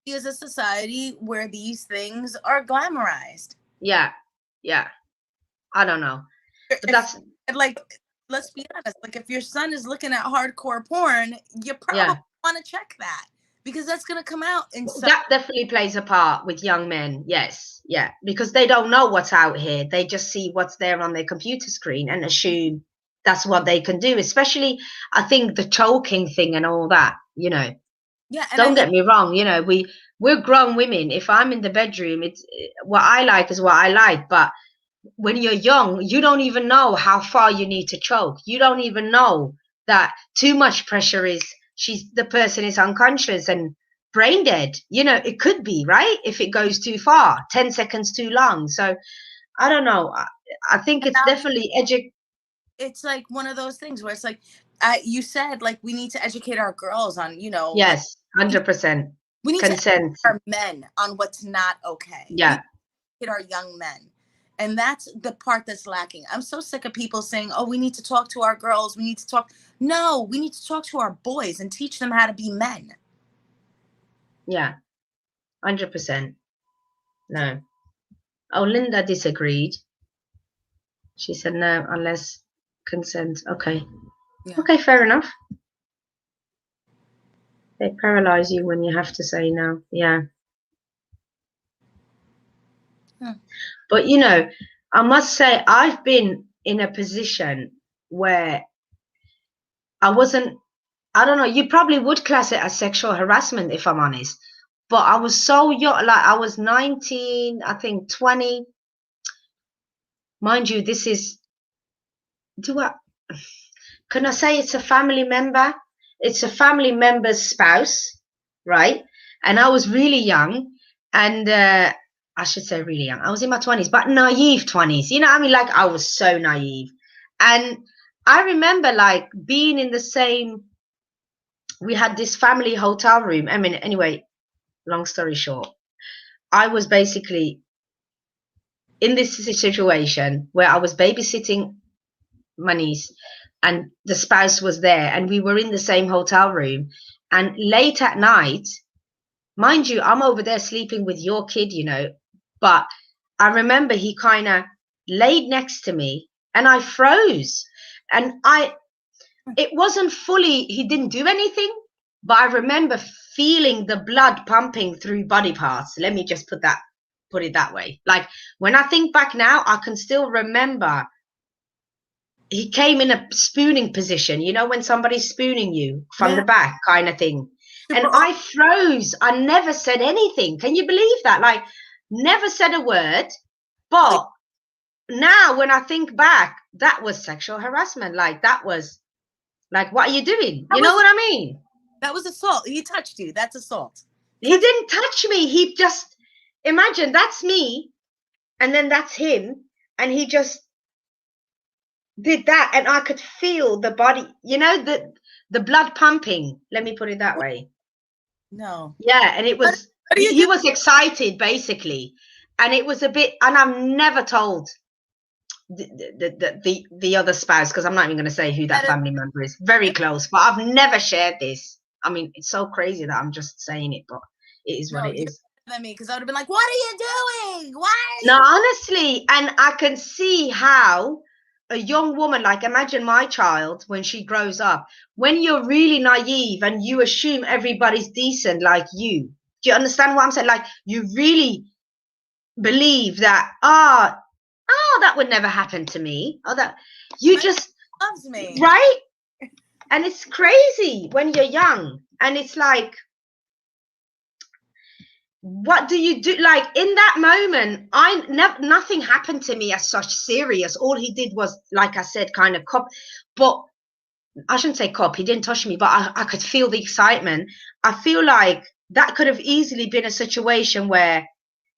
S2: Is a society where these things are glamorized.
S1: Yeah. I don't know. But that's
S2: like let's be honest. Like, if your son is looking at hardcore porn, you probably want to check that, because that's going to come out in some.
S1: That definitely plays a part with young men. Yes. Yeah. Because they don't know what's out here. They just see what's there on their computer screen and assume that's what they can do. Especially, I think, the choking thing and all that, you know.
S2: Yeah. And
S1: don't get me wrong. You know, we're grown women. If I'm in the bedroom, it's what I like is what I like. But when you're young, you don't even know how far you need to choke. You don't even know that too much pressure is the person is unconscious and brain dead. You know, it could be, right, if it goes too far, 10 seconds too long. So I don't know. I think it's definitely
S2: it's like one of those things where it's like, you said, like, we need to educate our girls on, you know.
S1: Yes, 100%.
S2: We need
S1: consent.
S2: to educate our men on what's not okay.
S1: Yeah.
S2: We educate our young men. And that's the part that's lacking. I'm so sick of people saying, oh, we need to talk to our girls. We need to talk. No, we need to talk to our boys and teach them how to be men.
S1: Yeah, 100%. No. Oh, Linda disagreed. She said no, unless consent. Okay. Yeah. Okay, fair enough. They paralyze you when you have to say no. Yeah. But, you know, I must say, I've been in a position where I don't know, you probably would class it as sexual harassment, if I'm honest. But I was so young, like I was 19, I think 20. Mind you, this is, can I say it's a family member? It's a family member's spouse, right? And I was really young, and I should say really young. I was in my 20s, but naive 20s. You know what I mean? Like, I was so naive. And I remember, like, being in the same, we had this family hotel room. I mean, anyway, long story short, I was basically in this situation where I was babysitting my niece, and the spouse was there, and we were in the same hotel room. And late at night, mind you, I'm over there sleeping with your kid, you know, but I remember he kind of laid next to me and I froze. And it wasn't fully, he didn't do anything, but I remember feeling the blood pumping through body parts. Let me just put it that way. Like, when I think back now, I can still remember he came in a spooning position, you know, when somebody's spooning you from the back kind of thing. And I froze. I never said anything. Can you believe that? Like, never said a word. But now when I think back, that was sexual harassment. Like, that was like, what are you doing? You know what I mean?
S2: That was assault. He touched you. That's assault.
S1: He didn't touch me. He just, imagine, that's me, and then that's him, and he just did that, and I could feel the body, you know, the blood pumping. Let me put it that way.
S2: No.
S1: Yeah, and it was, he was excited, basically, and it was a bit, and I've never told the other spouse, because I'm not even going to say who that family member is. Very close, but I've never shared this. I mean, it's so crazy that I'm just saying it, but it is what it is.
S2: Than me, because I would have been like, what are you doing? Why?
S1: No, honestly, and I can see how a young woman, like, imagine my child when she grows up, when you're really naive and you assume everybody's decent like you. Do you understand what I'm saying? Like, you really believe that, that would never happen to me. Oh, that you just
S2: loves me,
S1: right? And it's crazy when you're young, and it's like, what do you do? Like, in that moment, nothing happened to me as such serious. All he did was, like I said, kind of cop, but I shouldn't say cop. He didn't touch me, but I could feel the excitement. I feel like that could have easily been a situation where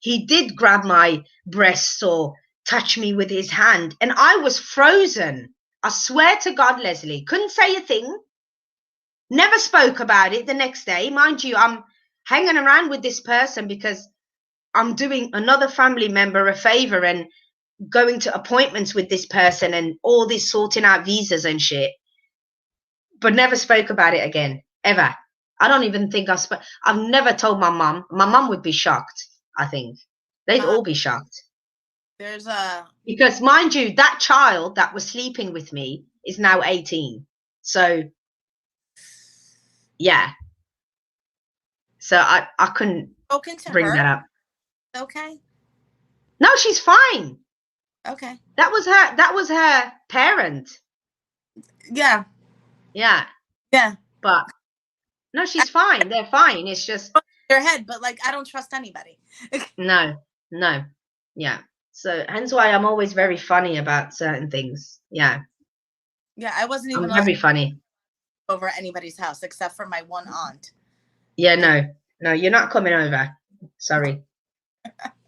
S1: he did grab my breasts or touch me with his hand, and I was frozen. I swear to God, Leslie, couldn't say a thing. Never spoke about it the next day. Mind you, I'm hanging around with this person because I'm doing another family member a favor and going to appointments with this person and all this sorting out visas and shit. But never spoke about it again, ever. I don't even think I've never told my mum. My mum would be shocked, I think. They'd all be shocked.
S2: There's
S1: because, mind you, that child that was sleeping with me, is now 18. So, yeah. So I couldn't bring that up.
S2: Okay.
S1: No, she's fine.
S2: Okay.
S1: That was her parent.
S2: Yeah.
S1: Yeah.
S2: Yeah.
S1: But no, she's fine. They're fine. It's just
S2: their head, but like I don't trust anybody.
S1: No. Yeah. So hence why I'm always very funny about certain things. Yeah.
S2: Yeah, I wasn't even
S1: very funny
S2: over at anybody's house except for my one aunt.
S1: Yeah, no, you're not coming over. Sorry.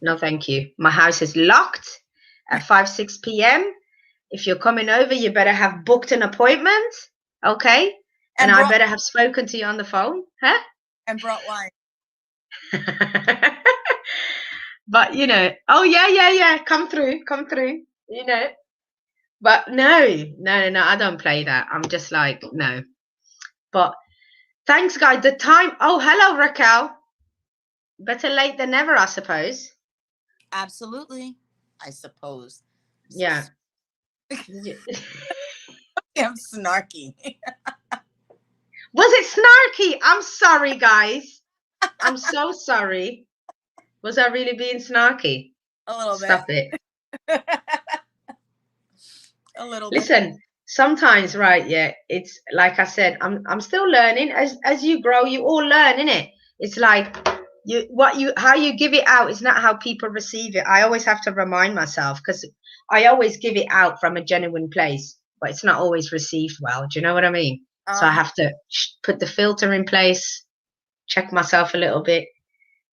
S1: No, thank you. My house is locked at 5-6 p.m. If you're coming over, you better have booked an appointment, okay? And I better have spoken to you on the phone, huh?
S2: And brought wine.
S1: But, you know, oh, yeah, come through, you know. But no, I don't play that. I'm just like, no. But thanks, guys. The time, oh, hello, Raquel. Better late than never, I suppose.
S2: Absolutely. I suppose.
S1: Yeah.
S2: I'm snarky.
S1: Was it snarky? I'm sorry, guys. I'm so sorry. Was I really being snarky?
S2: A little bit.
S1: Stop it.
S2: A little bit.
S1: Listen, sometimes, right, yeah, it's like I said, I'm still learning. As you grow, you all learn, innit? It's like how you give it out is not how people receive it. I always have to remind myself, because I always give it out from a genuine place, but it's not always received well. Do you know what I mean? So I have to put the filter in place, check myself a little bit.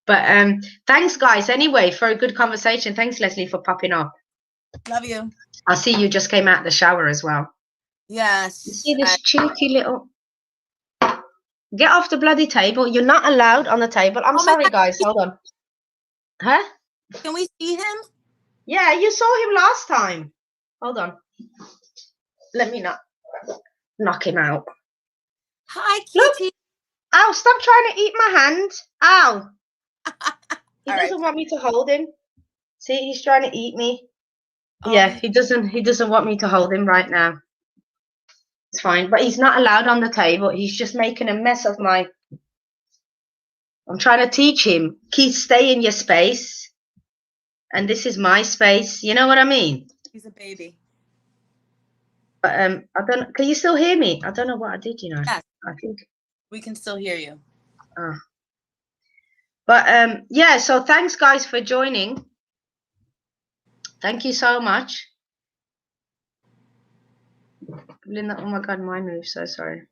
S1: But thanks, guys, anyway, for a good conversation. Thanks, Leslie, for popping up.
S2: Love you.
S1: I see you just came out of the shower as well.
S2: Yes.
S1: You see this cheeky little... Get off the bloody table. You're not allowed on the table. I'm sorry, guys. Hold on. Huh?
S2: Can we see him?
S1: Yeah, you saw him last time. Hold on. Let me not knock him out.
S2: Hi, Kitty.
S1: Look. Ow, stop trying to eat my hand. Ow. He doesn't want me to hold him. See, he's trying to eat me. Yeah, he doesn't want me to hold him right now. It's fine, but he's not allowed on the table. He's just making a mess of my... I'm trying to teach him, Keith, stay in your space. And this is my space. You know what I mean?
S2: He's a baby.
S1: But I don't... Can you still hear me? I don't know what I did, you know.
S2: Yes.
S1: I think...
S2: We can still hear you.
S1: But yeah, so thanks, guys, for joining. Thank you so much. Linda, oh my God, my move. So sorry.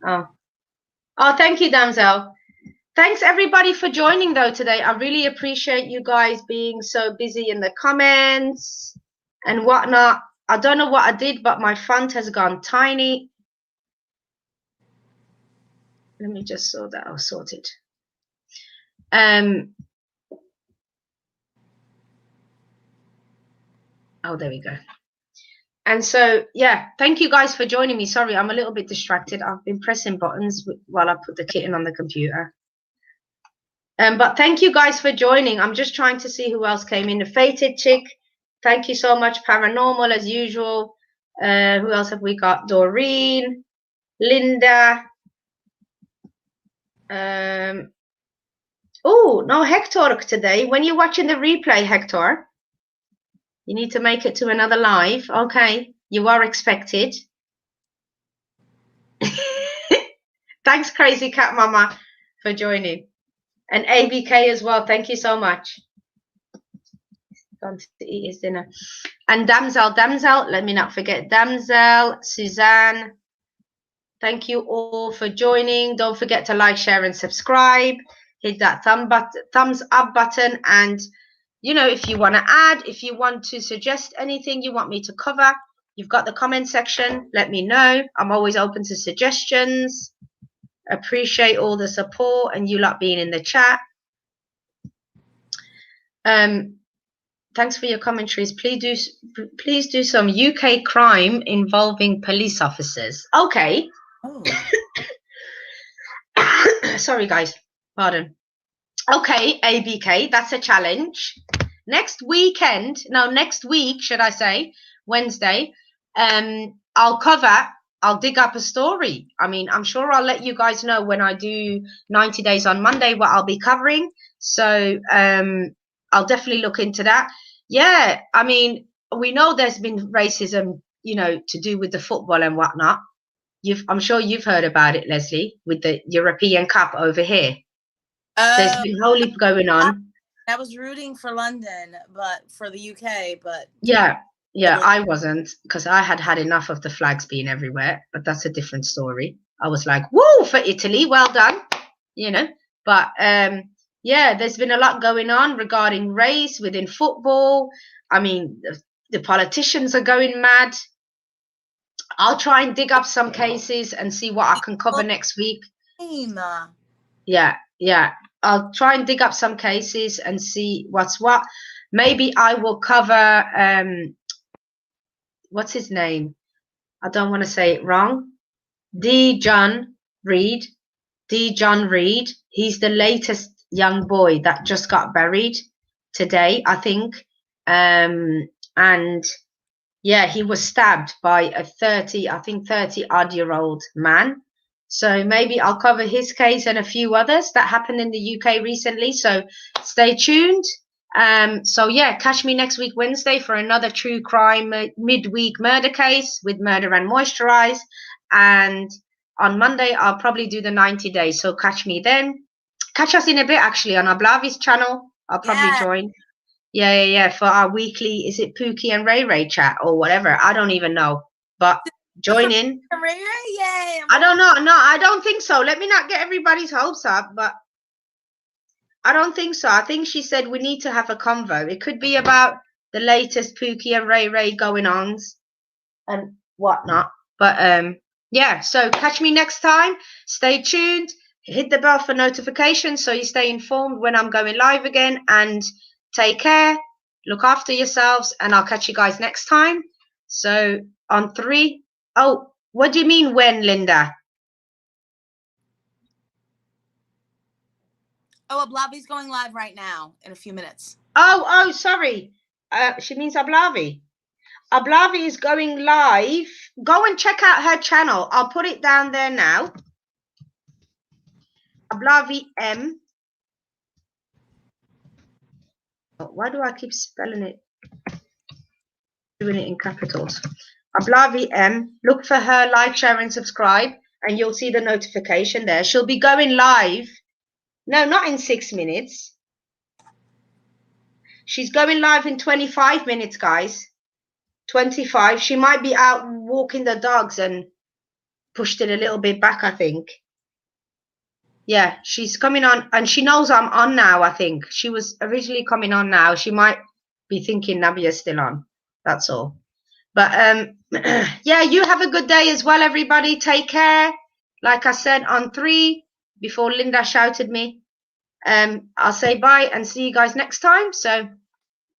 S1: Oh, thank you, Damsel. Thanks, everybody, for joining, though, today. I really appreciate you guys being so busy in the comments and whatnot. I don't know what I did, but my font has gone tiny. Let me just sort that out. Sorted. Oh, there we go. And so, yeah, thank you guys for joining me. Sorry, I'm a little bit distracted. I've been pressing buttons while I put the kitten on the computer. But thank you guys for joining. I'm just trying to see who else came in. The Fated Chick. Thank you so much. Paranormal, as usual. Who else have we got? Doreen. Linda. Oh, no, Hector today. When you're watching the replay, Hector, you need to make it to another live. Okay, you are expected. Thanks, Crazy Cat Mama, for joining. And ABK as well. Thank you so much. Gone to eat his dinner. And Damsel, let me not forget Damsel, Suzanne. Thank you all for joining. Don't forget to like, share, and subscribe. Hit that thumbs up button. And, you know, if you want to add, if you want to suggest anything you want me to cover, you've got the comment section. Let me know. I'm always open to suggestions. Appreciate all the support and you lot being in the chat. Thanks for your commentaries. Please do some UK crime involving police officers. Okay. Oh. Sorry, guys. Pardon. Okay, ABK, that's a challenge. Next week, should I say, Wednesday, I'll dig up a story. I mean, I'm sure I'll let you guys know when I do 90 days on Monday what I'll be covering. So I'll definitely look into that. Yeah, I mean, we know there's been racism, to do with the football and whatnot. I'm sure you've heard about it, Leslie, with the European Cup over here. There's been a whole heap going on.
S2: I was rooting for London, but for the UK, but
S1: yeah, I wasn't, because I had enough of the flags being everywhere. But that's a different story. I was like, woo, for Italy, well done, But yeah, there's been a lot going on regarding race within football. I mean, the politicians are going mad. I'll try and dig up some cases and see what I can cover next week. Yeah. I'll try and dig up some cases and see what's what. Maybe I will cover what's his name? I don't want to say it wrong. John Reed. He's the latest young boy that just got buried today, I think. And yeah, he was stabbed by a 30-odd-year-old man. So maybe I'll cover his case and a few others that happened in the UK recently. So stay tuned. So yeah, catch me next week, Wednesday, for another true crime midweek murder case with Murder and Moisturize. And on Monday, I'll probably do the 90 days. So catch me then. Catch us in a bit, actually, on Ablavi's channel. I'll probably join. Yeah. For our weekly, is it Pookie and Ray Ray chat or whatever? I don't even know. But join in.
S2: Ray Ray, yay!
S1: I don't know. No, I don't think so. Let me not get everybody's hopes up, but I don't think so. I think she said we need to have a convo. It could be about the latest Pookie and Ray Ray going-ons and whatnot. But yeah, so catch me next time. Stay tuned. Hit the bell for notifications so you stay informed when I'm going live again. And take care. Look after yourselves. And I'll catch you guys next time. So on 3. Oh, what do you mean when, Linda?
S2: Oh, Ablavi's going live right now in a few minutes.
S1: Oh, sorry. She means Ablavi. Ablavi is going live. Go and check out her channel. I'll put it down there now. Ablavi M. Why do I keep spelling it? Doing it in capitals. Ablavi M. Look for her, like, share, and subscribe, and you'll see the notification there. She'll be going live. No, not in 6 minutes. She's going live in 25 minutes, guys. 25. She might be out walking the dogs and pushed it a little bit back, I think. Yeah, she's coming on, and she knows I'm on now, I think. She was originally coming on now. She might be thinking Nabia's still on. That's all. But yeah, you have a good day as well, everybody. Take care. Like I said, on 3, before Linda shouted me. I'll say bye and see you guys next time. So